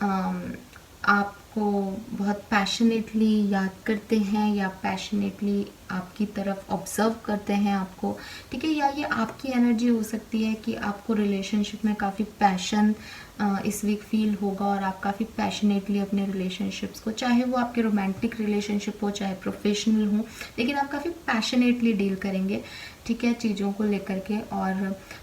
S1: आपको बहुत पैशनेटली याद करते हैं या पैशनेटली आपकी तरफ ऑब्जर्व करते हैं आपको, ठीक है, या ये आपकी एनर्जी हो सकती है कि आपको रिलेशनशिप में काफ़ी पैशन इस वीक फील होगा और आप काफ़ी पैशनेटली अपने रिलेशनशिप्स को, चाहे वो आपके रोमांटिक रिलेशनशिप हो चाहे प्रोफेशनल हो, लेकिन आप काफ़ी पैशनेटली डील करेंगे, ठीक है, चीज़ों को लेकर के। और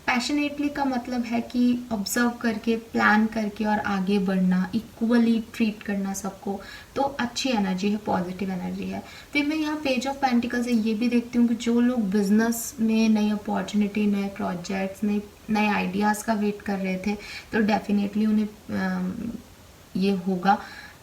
S1: पैशनेटली का मतलब है कि ऑब्जर्व करके, प्लान करके और आगे बढ़ना, इक्वली ट्रीट करना सबको, तो अच्छी एनर्जी है, पॉजिटिव एनर्जी है। फिर मैं यहाँ पेज ऑफ पेंटिकल से ये भी देखती हूँ कि जो लोग बिजनेस में नई अपॉर्चुनिटी, नए प्रोजेक्ट्स, नए आइडियाज़ का वेट कर रहे थे तो डेफिनेटली उन्हें ये होगा,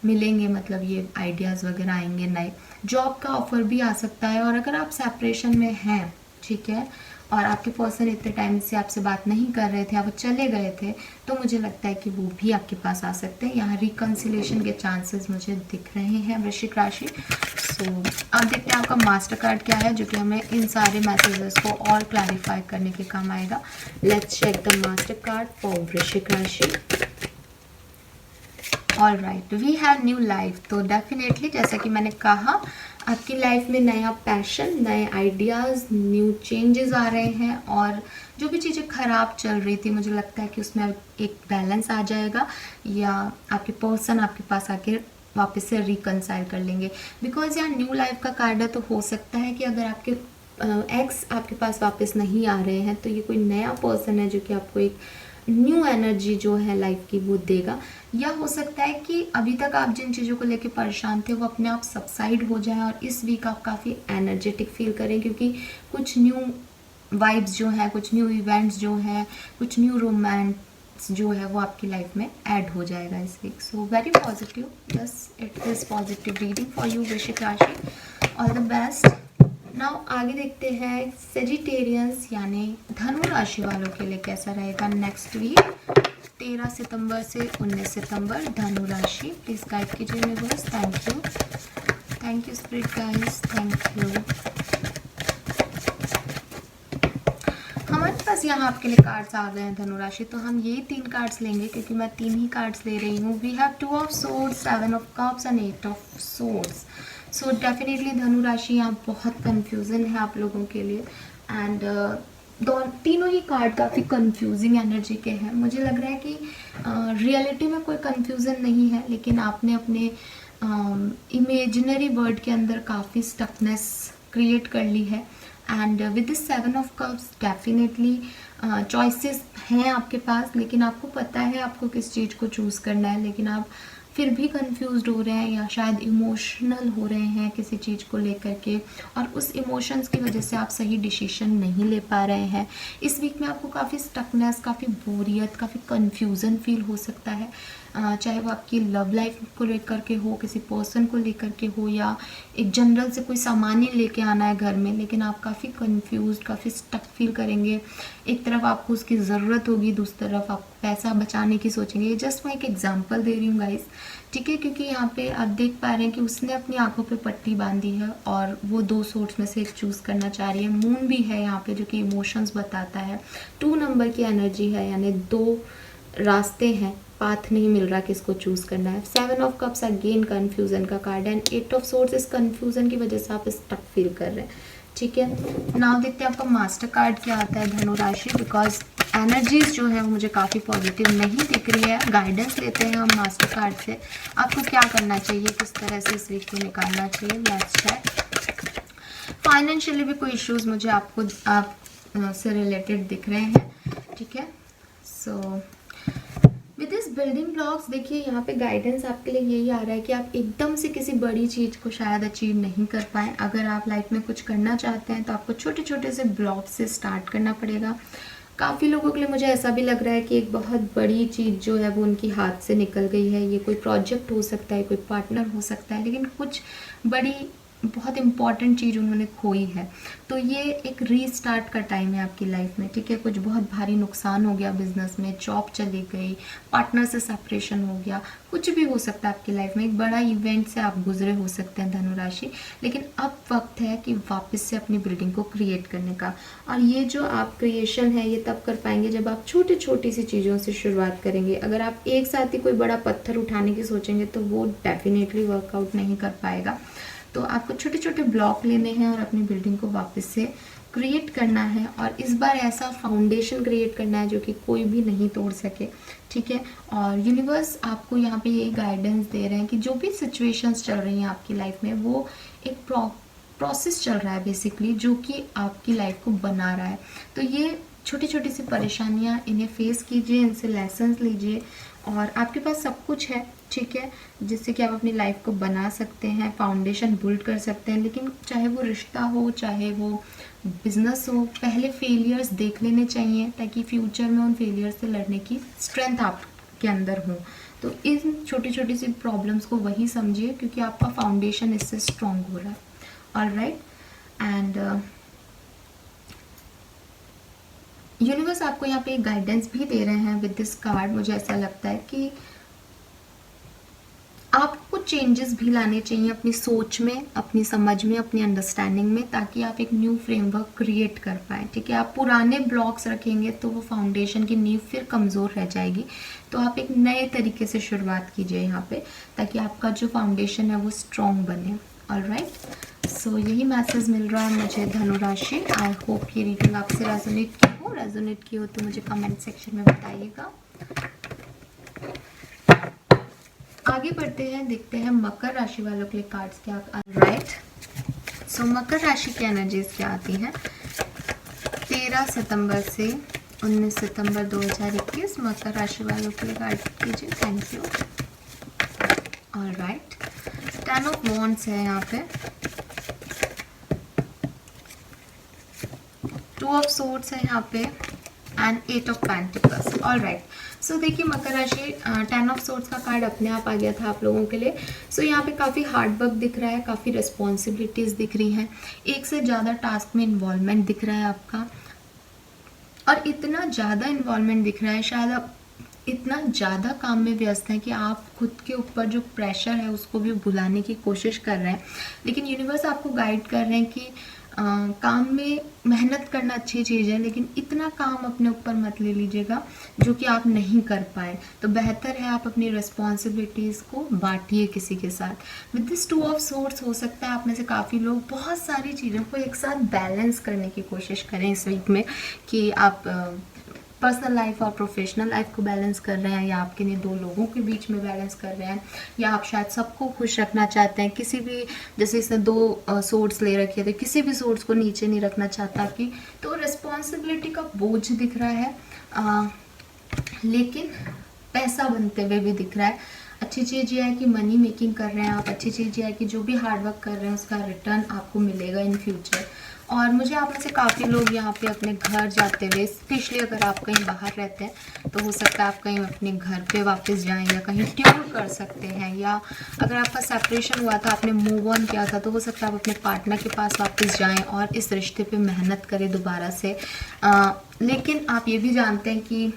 S1: मिलेंगे, मतलब ये आइडियाज़ वगैरह आएंगे नए। जॉब का ऑफर भी आ सकता है। और अगर आप सेपरेशन में हैं, ठीक है, और आपके पर्सन इतने टाइम से आपसे बात नहीं कर रहे थे, आप चले गए थे, तो मुझे लगता है कि वो भी आपके पास आ सकते हैं। यहाँ रिकन्सिलेशन के चांसेस मुझे दिख रहे हैं वृश्चिक राशि। सो अब देखते हैं आपका मास्टर कार्ड क्या है जो कि हमें इन सारे मैसेजेस को और क्लैरिफाई करने के काम आएगा। Let's check the master card for वृश्चिक राशि। All right, we have new life. तो डेफिनेटली जैसा कि मैंने कहा आपकी लाइफ में नया पैशन, नए आइडियाज़, न्यू चेंजेस आ रहे हैं और जो भी चीज़ें ख़राब चल रही थी मुझे लगता है कि उसमें एक बैलेंस आ जाएगा या आपके पर्सन आपके पास आके वापस से रिकनसाइल कर लेंगे। बिकॉज यहाँ न्यू लाइफ का कार्ड है, तो हो सकता है कि अगर आपके एक्स आपके पास वापस नहीं आ रहे हैं तो ये कोई नया पर्सन है जो कि आपको एक न्यू एनर्जी जो है लाइफ की वो देगा। या हो सकता है कि अभी तक आप जिन चीज़ों को लेके परेशान थे वो अपने आप सबसाइड हो जाए और इस वीक आप काफ़ी एनर्जेटिक फील करें, क्योंकि कुछ न्यू वाइब्स जो है, कुछ न्यू इवेंट्स जो है, कुछ न्यू रोमांस जो है वो आपकी लाइफ में ऐड हो जाएगा इस week. So very positive, yes it is positive reading for you वृश्चिक राशि। All the best. नाउ आगे देखते हैं सेजिटेरियंस यानी धनु राशि वालों के लिए कैसा रहेगा नेक्स्ट वीक 13 सितंबर से 19 सितंबर। धनु राशि प्लीज गाइड कीजिए universe. Thank you spirit guys, thank you. हमारे पास यहाँ आपके लिए कार्ड्स आ गए हैं धनु राशि, तो हम ये 3 कार्ड्स लेंगे क्योंकि मैं 3 ही कार्ड्स ले रही हूँ। We have 2 of swords, 7 of cups and 8 of swords. So definitely धनु राशि यहाँ बहुत कंफ्यूजन है आप लोगों के लिए एंड तीनों ही कार्ड काफ़ी कंफ्यूजिंग एनर्जी के हैं। मुझे लग रहा है कि रियलिटी में कोई कंफ्यूजन नहीं है, लेकिन आपने अपने इमेजिनरी वर्ड के अंदर काफ़ी स्टकनेस क्रिएट कर ली है। And with this 7 of cups definitely choices हैं आपके पास, लेकिन आपको पता है आपको किस चीज़ को चूज़ करना है, लेकिन आप फिर भी कंफ्यूज्ड हो रहे हैं या शायद इमोशनल हो रहे हैं किसी चीज़ को लेकर के, और उस इमोशंस की वजह से आप सही डिसीजन नहीं ले पा रहे हैं। इस वीक में आपको काफ़ी स्टकनेस, काफ़ी बोरियत, काफ़ी कंफ्यूजन फील हो सकता है, चाहे वो आपकी लव लाइफ को लेकर के हो, किसी पर्सन को लेकर के हो, या एक जनरल से कोई सामान ही लेके आना है घर में, लेकिन आप काफ़ी कंफ्यूज, काफ़ी स्टक फील करेंगे। एक तरफ आपको उसकी ज़रूरत होगी, दूसरी तरफ आप पैसा बचाने की सोचेंगे। जस्ट मैं एक एग्जांपल दे रही हूँ गाइस, ठीक है, क्योंकि यहाँ पे आप देख पा रहे हैं कि उसने अपनी आंखों पे पट्टी बांधी है और वो 2 सोर्स में से एक चूज़ करना चाह रही है। मून भी है यहाँ पे जो कि इमोशंस बताता है। 2 नंबर की एनर्जी है, यानी 2 रास्ते हैं, पाथ नहीं मिल रहा किसको चूज़ करना है। 7 ऑफ कप्स अगेन कन्फ्यूज़न का कार्ड है एंड 8 ऑफ सोर्स इस कन्फ्यूज़न की वजह से आप स्टक फील कर रहे हैं, ठीक है। नाउ देखते हैं आपका मास्टर कार्ड क्या आता है धनु राशि, बिकॉज एनर्जीज जो है वो मुझे काफ़ी पॉजिटिव नहीं दिख रही है। गाइडेंस लेते हैं हम मास्टर कार्ड से, आपको क्या करना चाहिए, किस तरह से इस वीक को निकालना चाहिए। Let's check. फाइनेंशियली भी कोई इश्यूज मुझे आप से रिलेटेड दिख रहे हैं, ठीक है। So with this building blocks, देखिए यहाँ पे गाइडेंस आपके लिए यही आ रहा है कि आप एकदम से किसी बड़ी चीज़ को शायद अचीव नहीं कर पाएँ। अगर आप लाइफ में कुछ करना चाहते हैं तो आपको छोटे छोटे से ब्लॉक से स्टार्ट करना पड़ेगा। काफ़ी लोगों के लिए मुझे ऐसा भी लग रहा है कि एक बहुत बड़ी चीज़ जो है वो उनकी हाथ से निकल गई है। ये कोई प्रोजेक्ट हो सकता है, कोई पार्टनर हो सकता है, लेकिन कुछ बड़ी बहुत इंपॉर्टेंट चीज़ उन्होंने खोई है। तो ये एक रीस्टार्ट का टाइम है आपकी लाइफ में, ठीक है। कुछ बहुत भारी नुकसान हो गया बिजनेस में, जॉब चली गई, पार्टनर से सेपरेशन हो गया, कुछ भी हो सकता है आपकी लाइफ में। एक बड़ा इवेंट से आप गुजरे हो सकते हैं धनु राशि, लेकिन अब वक्त है कि वापस से अपनी बिल्डिंग को क्रिएट करने का। और ये जो आप क्रिएशन है ये तब कर पाएंगे जब आप छोटी छोटी सी चीज़ों से शुरुआत करेंगे। अगर आप एक साथ ही कोई बड़ा पत्थर उठाने की सोचेंगे तो वो डेफिनेटली वर्कआउट नहीं कर पाएगा। तो आपको छोटे छोटे ब्लॉक लेने हैं और अपनी बिल्डिंग को वापस से क्रिएट करना है, और इस बार ऐसा फाउंडेशन क्रिएट करना है जो कि कोई भी नहीं तोड़ सके, ठीक है। और यूनिवर्स आपको यहाँ पे ये गाइडेंस दे रहे हैं कि जो भी सिचुएशंस चल रही हैं आपकी लाइफ में वो एक प्रोसेस चल रहा है बेसिकली, जो कि आपकी लाइफ को बना रहा है। तो ये छोटी छोटी सी परेशानियाँ, इन्हें फेस कीजिए, इनसे लेसन्स लीजिए, और आपके पास सब कुछ है, ठीक है, जिससे कि आप अपनी लाइफ को बना सकते हैं, फाउंडेशन बिल्ड कर सकते हैं। लेकिन चाहे वो रिश्ता हो, चाहे वो बिजनेस हो, पहले फेलियर्स देख लेने चाहिए ताकि फ्यूचर में उन फेलियर से लड़ने की स्ट्रेंथ आपके अंदर हो। तो इन छोटी छोटी सी प्रॉब्लम्स को वही समझिए, क्योंकि आपका फाउंडेशन इससे स्ट्रॉन्ग हो रहा है। ऑलराइट, एंड यूनिवर्स आपको यहाँ पे गाइडेंस भी दे रहे हैं विद दिस कार्ड। मुझे ऐसा लगता है कि आपको चेंजेस भी लाने चाहिए अपनी सोच में, अपनी समझ में, अपनी अंडरस्टैंडिंग में, ताकि आप एक न्यू फ्रेमवर्क क्रिएट कर पाए, ठीक है। आप पुराने ब्लॉक्स रखेंगे तो वो फाउंडेशन की नींव फिर कमज़ोर रह जाएगी। तो आप एक नए तरीके से शुरुआत कीजिए यहाँ पे, ताकि आपका जो फाउंडेशन है वो स्ट्रॉन्ग बने। ऑलराइट, सो यही मैसेज मिल रहा है मुझे धनु राशि। आई होप ये रीडिंग आपसे रेजोनेट की हो तो मुझे कमेंट सेक्शन में बताइएगा। आगे बढ़ते हैं, देखते हैं मकर राशि वालों के लिए कार्ड्स क्या। ऑलराइट, सो मकर राशि की एनर्जीज क्या आती हैं 13 सितंबर से 19 सितंबर 2021 मकर राशि वालों के लिए गाइड कीजिए। Thank you. Alright, 10 of wands है यहाँ पे, 2 ऑफ सोर्ड्स है यहाँ पे and 8 of pentacles. Alright, so देखिए मकर राशि 10 ऑफ सोर्ड्स का कार्ड अपने आप आ गया था आप लोगों के लिए। सो यहाँ पे काफ़ी हार्ड वर्क दिख रहा है, काफ़ी रिस्पॉन्सिबिलिटीज़ दिख रही हैं, एक से ज़्यादा टास्क में इन्वॉल्वमेंट दिख रहा है आपका, और इतना ज़्यादा इन्वॉल्वमेंट दिख रहा है, शायद आप इतना ज़्यादा काम में व्यस्त हैं कि आप खुद के ऊपर जो प्रेशर है उसको भी भुलाने की कोशिश कर रहे हैं। लेकिन यूनिवर्स आपको गाइड कर रहे हैं कि काम में मेहनत करना अच्छी चीज़ है, लेकिन इतना काम अपने ऊपर मत ले लीजिएगा जो कि आप नहीं कर पाए। तो बेहतर है आप अपनी रिस्पॉन्सिबिलिटीज़ को बांटिए किसी के साथ। विद दिस 2 ऑफ सोर्ड्स हो सकता है आप में से काफ़ी लोग बहुत सारी चीज़ों को एक साथ बैलेंस करने की कोशिश करें इस वीक में, कि आप पर्सनल लाइफ और प्रोफेशनल लाइफ को बैलेंस कर रहे हैं, या आपके लिए 2 लोगों के बीच में बैलेंस कर रहे हैं, या आप शायद सबको खुश रखना चाहते हैं। किसी भी, जैसे इसने 2 सोर्ड्स ले रखे थे, किसी भी सोर्ड्स को नीचे नहीं रखना चाहता कि, तो रिस्पॉन्सिबिलिटी का बोझ दिख रहा है, लेकिन पैसा बनते हुए भी दिख रहा है। अच्छी चीज़ ये है कि मनी मेकिंग कर रहे हैं आप, अच्छी चीज़ ये है कि जो भी हार्ड वर्क कर रहे हैं उसका रिटर्न आपको मिलेगा इन फ्यूचर। और मुझे आप में से काफ़ी लोग यहाँ पे अपने घर जाते हुए, स्पेशली अगर आप कहीं बाहर रहते हैं तो हो सकता है आप कहीं अपने घर पे वापस जाएं, या कहीं ट्यूर कर सकते हैं, या अगर आपका सेपरेशन हुआ था, आपने मूव ऑन किया था, तो हो सकता है आप अपने पार्टनर के पास वापस जाएं और इस रिश्ते पे मेहनत करें दोबारा से। लेकिन आप ये भी जानते हैं कि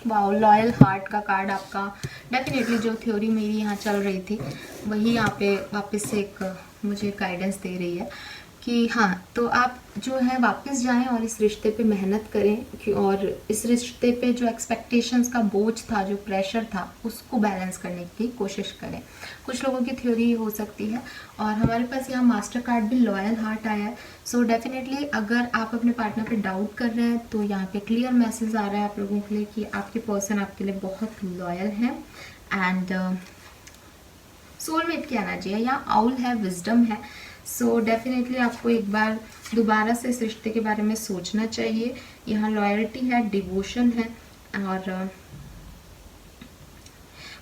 S1: वाओ, लॉयल हार्ट का कार्ड आपका डेफिनेटली, जो थ्योरी मेरी यहाँ चल रही थी वही यहाँ पे वापस से एक मुझे गाइडेंस दे रही है कि हाँ, तो आप जो है वापस जाएं और इस रिश्ते पे मेहनत करें, और इस रिश्ते पे जो एक्सपेक्टेशंस का बोझ था, जो प्रेशर था, उसको बैलेंस करने की कोशिश करें। कुछ लोगों की थ्योरी हो सकती है। और हमारे पास यहाँ मास्टर कार्ड भी लॉयल हार्ट आया है। सो डेफिनेटली अगर आप अपने पार्टनर पे डाउट कर रहे हैं तो यहाँ पे क्लियर मैसेज आ रहा है आप लोगों के लिए कि आपके पर्सन आपके लिए बहुत लॉयल है। एंड सोलमेट की एनर्जी है, यहाँ आउल है, विजडम है। सो डेफिनेटली आपको एक बार दोबारा से इस रिश्ते के बारे में सोचना चाहिए। यहाँ लॉयल्टी है, डिवोशन है, और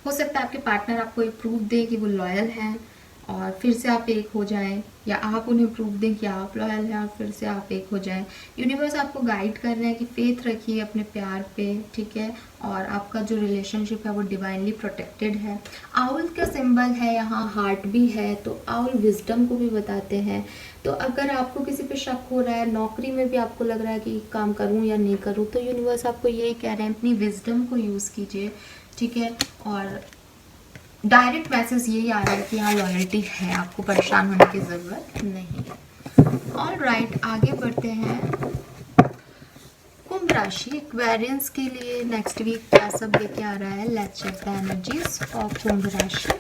S1: हो सकता है आपके पार्टनर आपको एक प्रूफ दे कि वो लॉयल हैं और फिर से आप एक हो जाएं, या आप उन्हें प्रूफ दें कि आप लॉयल हैं और फिर से आप एक हो जाएं। यूनिवर्स आपको गाइड कर रहे हैं कि फेथ रखिए अपने प्यार पे, ठीक है, और आपका जो रिलेशनशिप है वो डिवाइनली प्रोटेक्टेड है। आउल का सिंबल है, यहाँ हार्ट भी है, तो आउल विजडम को भी बताते हैं। तो अगर आपको किसी पे शक हो रहा है, नौकरी में भी आपको लग रहा है कि काम करूँ या नहीं करूँ, तो यूनिवर्स आपको यही कह रहे हैं अपनी विजडम को यूज़ कीजिए, ठीक है। और डायरेक्ट मैसेज यही आ रहा है कि यहाँ लॉयल्टी है, आपको परेशान होने की ज़रूरत नहीं है। ऑलराइट, आगे बढ़ते हैं। कुंभ राशि एक्वेरियंस के लिए नेक्स्ट वीक क्या सब लेके आ रहा है। Let's check the energies for Kumbh राशि।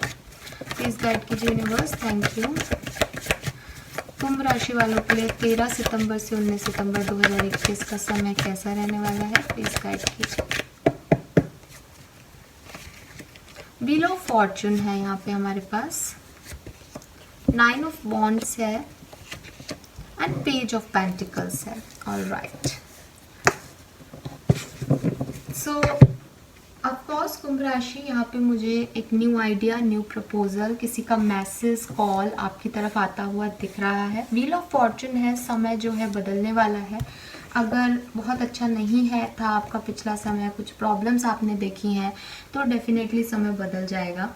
S1: प्लीज़ गाइड कीजिए यूनिवर्स, थैंक यू। कुंभ राशि वालों के लिए 13 सितंबर से 19 सितंबर 2021 का समय कैसा रहने वाला है, प्लीज़ गाइड कीजिए। व्हील ऑफ फॉर्चून है यहाँ पे हमारे पास, 9 ऑफ वॉन्ड्स है एंड पेज ऑफ पेंटिकल्स है। ऑलराइट, सो ऑफकोर्स कुंभ राशि यहाँ पे मुझे एक न्यू आइडिया, न्यू प्रपोजल, किसी का मैसेज, कॉल आपकी तरफ आता हुआ दिख रहा है। व्हील ऑफ फॉर्चून है, समय जो है बदलने वाला है। अगर बहुत अच्छा नहीं है था आपका पिछला समय, कुछ प्रॉब्लम्स आपने देखी हैं, तो डेफिनेटली समय बदल जाएगा।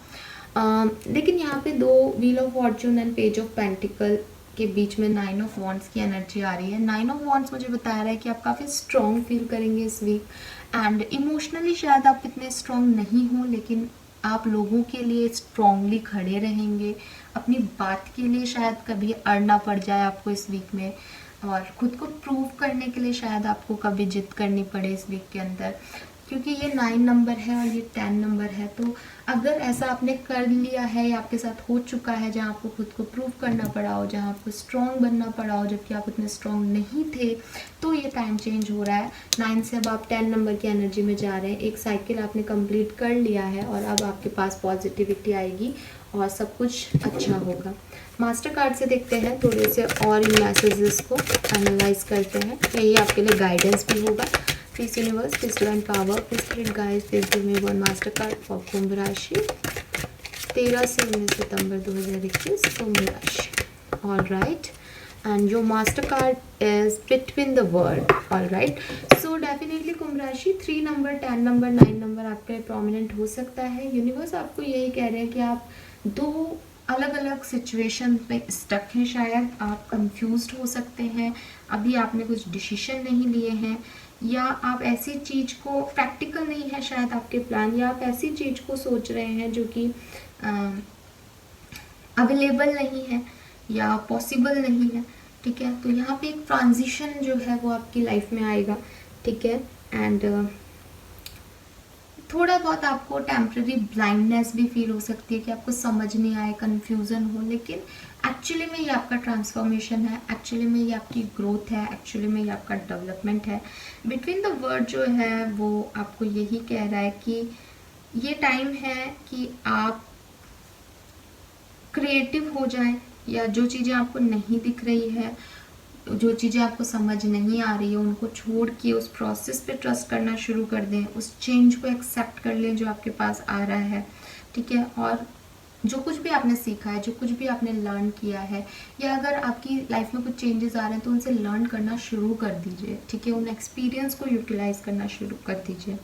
S1: लेकिन यहाँ पे 2 wheel of Fortune and page of pentacle के बीच में 9 ऑफ वॉन्ड्स की एनर्जी आ रही है। 9 ऑफ वॉन्ड्स मुझे बता रहा है कि आप काफ़ी स्ट्रॉन्ग फील करेंगे इस वीक, एंड इमोशनली शायद आप इतने स्ट्रॉन्ग नहीं हो, लेकिन आप लोगों के लिए स्ट्रॉन्गली खड़े रहेंगे। अपनी बात के लिए शायद कभी अड़ना पड़ जाए आपको इस वीक में, और ख़ुद को प्रूव करने के लिए शायद आपको कभी जिद करनी पड़े इस वीक के अंदर। क्योंकि ये 9 नंबर है और ये 10 नंबर है, तो अगर ऐसा आपने कर लिया है या आपके साथ हो चुका है जहाँ आपको खुद को प्रूव करना पड़ा हो, जहाँ आपको स्ट्रॉन्ग बनना पड़ा हो जबकि आप उतने स्ट्रॉन्ग नहीं थे, तो ये टाइम चेंज हो रहा है। 9 से अब आप 10 नंबर की एनर्जी में जा रहे हैं। एक साइकिल आपने कंप्लीट कर लिया है और अब आपके पास पॉजिटिविटी आएगी और सब कुछ अच्छा होगा। मास्टर कार्ड से देखते हैं थोड़े से और इन मैसेजेस को एनालाइज करते हैं। यही आपके लिए गाइडेंस भी होगा। Please universe, please divine power, please spirit guides, please give me one master card for Kumbh राशि 13 से 19 सितंबर 2021 कुंभ राशि। All right, and your master card is between the word. All right, so definitely Kumbh राशि 3 नंबर, 10 नंबर, 9 नंबर आपके prominent हो सकता है। Universe आपको यही कह रहे हैं कि आप दो अलग अलग सिचुएशन पे स्टक हैं। शायद आप कंफ्यूज्ड हो सकते हैं, अभी आपने कुछ डिसीजन नहीं लिए हैं, या आप ऐसी चीज़ को प्रैक्टिकल नहीं है शायद आपके प्लान, या आप ऐसी चीज़ को सोच रहे हैं जो कि अवेलेबल नहीं है या पॉसिबल नहीं है। ठीक है, तो यहाँ पे एक ट्रांजिशन जो है वो आपकी लाइफ में आएगा। ठीक है, एंड थोड़ा बहुत आपको टेम्प्रेरी ब्लाइंडनेस भी फील हो सकती है कि आपको समझ नहीं आए, कन्फ्यूज़न हो, लेकिन एक्चुअली में ये आपका ट्रांसफॉर्मेशन है, एक्चुअली में ये आपकी ग्रोथ है, एक्चुअली में ये आपका डेवलपमेंट है। बिटवीन द वर्ड जो है वो आपको यही कह रहा है कि ये टाइम है कि आप क्रिएटिव हो जाएं, या जो चीज़ें आपको नहीं दिख रही है, जो चीज़ें आपको समझ नहीं आ रही है, उनको छोड़ के उस प्रोसेस पे ट्रस्ट करना शुरू कर दें, उस चेंज को एक्सेप्ट कर लें जो आपके पास आ रहा है। ठीक है, और जो कुछ भी आपने सीखा है, जो कुछ भी आपने लर्न किया है, या अगर आपकी लाइफ में कुछ चेंजेस आ रहे हैं तो उनसे लर्न करना शुरू कर दीजिए। ठीक है, उन एक्सपीरियंस को यूटिलाइज करना शुरू कर दीजिए।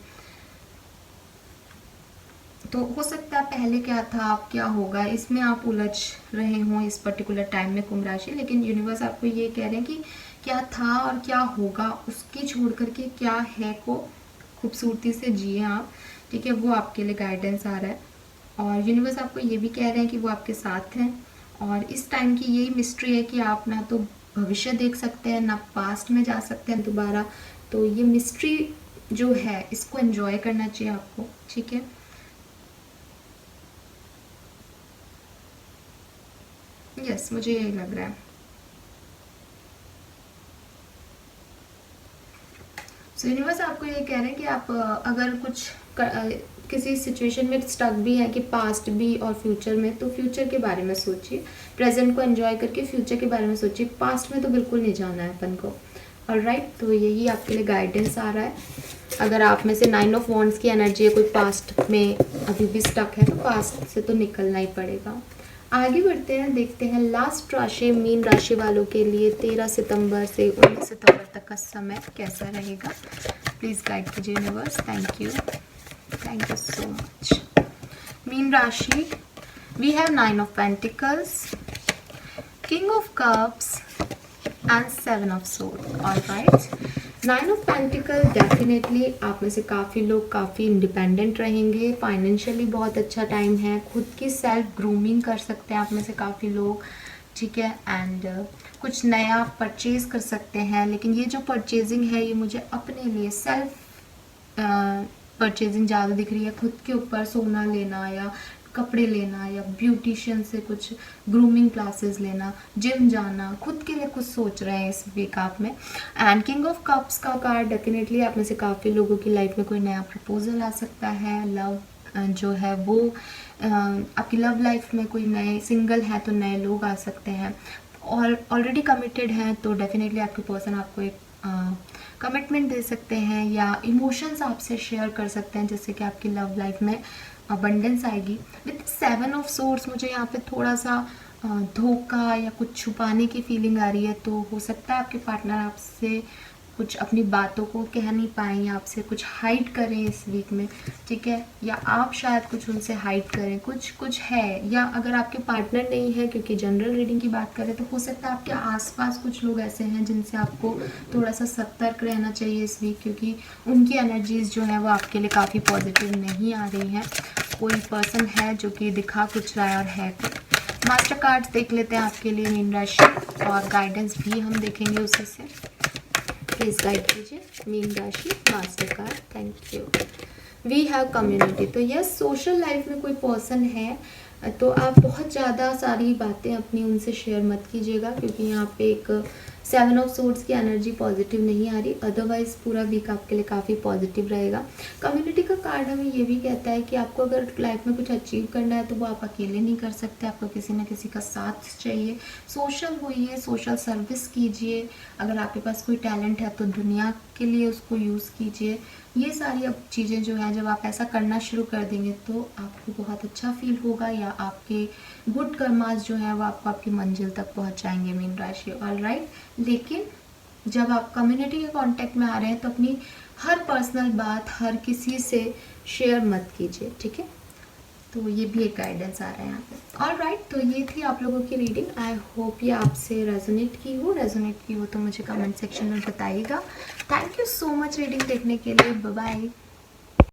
S1: तो हो सकता है पहले क्या था अब क्या होगा, इसमें आप उलझ रहे हों इस पर्टिकुलर टाइम में कुंभ राशि, लेकिन यूनिवर्स आपको ये कह रहे हैं कि क्या था और क्या होगा उसकी छोड़ करके क्या है को खूबसूरती से जिए आप। ठीक है, वो आपके लिए गाइडेंस आ रहा है, और यूनिवर्स आपको ये भी कह रहे हैं कि वो आपके साथ हैं। और इस टाइम की यही मिस्ट्री है कि आप ना तो भविष्य देख सकते हैं, ना पास्ट में जा सकते हैं दोबारा। तो ये मिस्ट्री जो है इसको एंजॉय करना चाहिए आपको। ठीक है, यस, मुझे यही लग रहा है। सो यूनिवर्स आपको ये कह रहे हैं कि आप अगर कुछ किसी सिचुएशन में स्टक भी है कि पास्ट भी और फ्यूचर में, तो फ्यूचर के बारे में सोचिए, प्रेजेंट को एंजॉय करके फ्यूचर के बारे में सोचिए, पास्ट में तो बिल्कुल नहीं जाना है अपन को। ऑलराइट, तो यही आपके लिए गाइडेंस आ रहा है। अगर आप में से 9 ऑफ वॉन्ड्स की एनर्जी है, कोई पास्ट में अभी भी स्टक है, तो पास्ट से तो निकलना ही पड़ेगा। आगे बढ़ते हैं, देखते हैं लास्ट राशि मीन राशि वालों के लिए 13 सितंबर से 19 सितंबर तक का समय कैसा रहेगा। प्लीज़ गाइड कीजिए universe. Thank you so much. Meen राशि, we have 9 of pentacles, king of cups and 7 of sword. All right, 9 of pentacle definitely आप में से काफ़ी लोग काफ़ी इंडिपेंडेंट रहेंगे, फाइनेंशियली बहुत अच्छा टाइम है, खुद की सेल्फ ग्रूमिंग कर सकते हैं आप में से काफ़ी लोग। ठीक है, एंड कुछ नया परचेज कर सकते हैं, लेकिन ये जो परचेजिंग है ये मुझे अपने लिए सेल्फ परचेजिंग ज़्यादा दिख रही है। खुद के ऊपर सोना लेना, या कपड़े लेना, या ब्यूटिशियन से कुछ ग्रूमिंग क्लासेस लेना, जिम जाना, खुद के लिए कुछ सोच रहे हैं इस वीक आप में। एंड किंग ऑफ कप्स का कार्ड डेफिनेटली आप में से काफ़ी लोगों की लाइफ में कोई नया प्रपोजल आ सकता है। लव जो है वो आपकी लव लाइफ में कोई नए, सिंगल है तो नए लोग आ सकते हैं, और ऑलरेडी कमिटेड हैं तो डेफिनेटली आपके पर्सन आपको एक कमिटमेंट दे सकते हैं, या इमोशंस आपसे शेयर कर सकते हैं, जैसे कि आपकी लव लाइफ में अबंडेंस आएगी। विद 7 ऑफ सोर्स मुझे यहाँ पे थोड़ा सा धोखा या कुछ छुपाने की फीलिंग आ रही है, तो हो सकता है आपके पार्टनर आपसे कुछ अपनी बातों को कह नहीं पाएँ, या आपसे कुछ हाइड करें इस वीक में। ठीक है, या आप शायद कुछ उनसे हाइड करें, कुछ है, या अगर आपके पार्टनर नहीं है, क्योंकि जनरल रीडिंग की बात करें तो हो सकता है आपके आसपास कुछ लोग ऐसे हैं जिनसे आपको थोड़ा सा सतर्क रहना चाहिए इस वीक, क्योंकि उनकी एनर्जीज जो है वो आपके लिए काफ़ी पॉजिटिव नहीं आ रही हैं। कोई पर्सन है जो कि दिखा कुछ रहा है। मास्टर कार्ड्स देख लेते हैं आपके लिए मीन राशि, और गाइडेंस भी हम देखेंगे उसी से। प्लीज़ गाइड कीजिए। मीन राशि, master card, thank you. We have community, तो यस सोशल लाइफ में कोई पर्सन है तो आप बहुत ज़्यादा सारी बातें अपनी उनसे शेयर मत कीजिएगा, क्योंकि यहाँ पे एक 7 ऑफ सोर्ड्स की एनर्जी पॉजिटिव नहीं आ रही। अदरवाइज पूरा वीक आपके लिए काफ़ी पॉजिटिव रहेगा। कम्युनिटी का कार्ड हमें ये भी कहता है कि आपको अगर लाइफ में कुछ अचीव करना है तो वो आप अकेले नहीं कर सकते, आपको किसी न किसी का साथ चाहिए। सोशल होइए, सोशल सर्विस कीजिए, अगर आपके पास कोई टैलेंट है तो दुनिया के लिए उसको यूज़ कीजिए। ये सारी अब चीज़ें जो है जब आप ऐसा करना शुरू कर देंगे तो आपको बहुत अच्छा फील होगा, या आपके गुड कर्मास जो है वो आपको आपकी मंजिल तक पहुंचाएंगे मीन राशि। ऑल राइट, लेकिन जब आप कम्युनिटी के कांटेक्ट में आ रहे हैं तो अपनी हर पर्सनल बात हर किसी से शेयर मत कीजिए, ठीक है। तो ये भी एक गाइडेंस आ रहा है यहाँ पे। ऑल राइट, तो ये थी आप लोगों की रीडिंग। आई होप ये आपसे रेजोनेट की हो तो मुझे कमेंट सेक्शन में बताइएगा। Thank you so much reading देखने के लिए। Bye bye.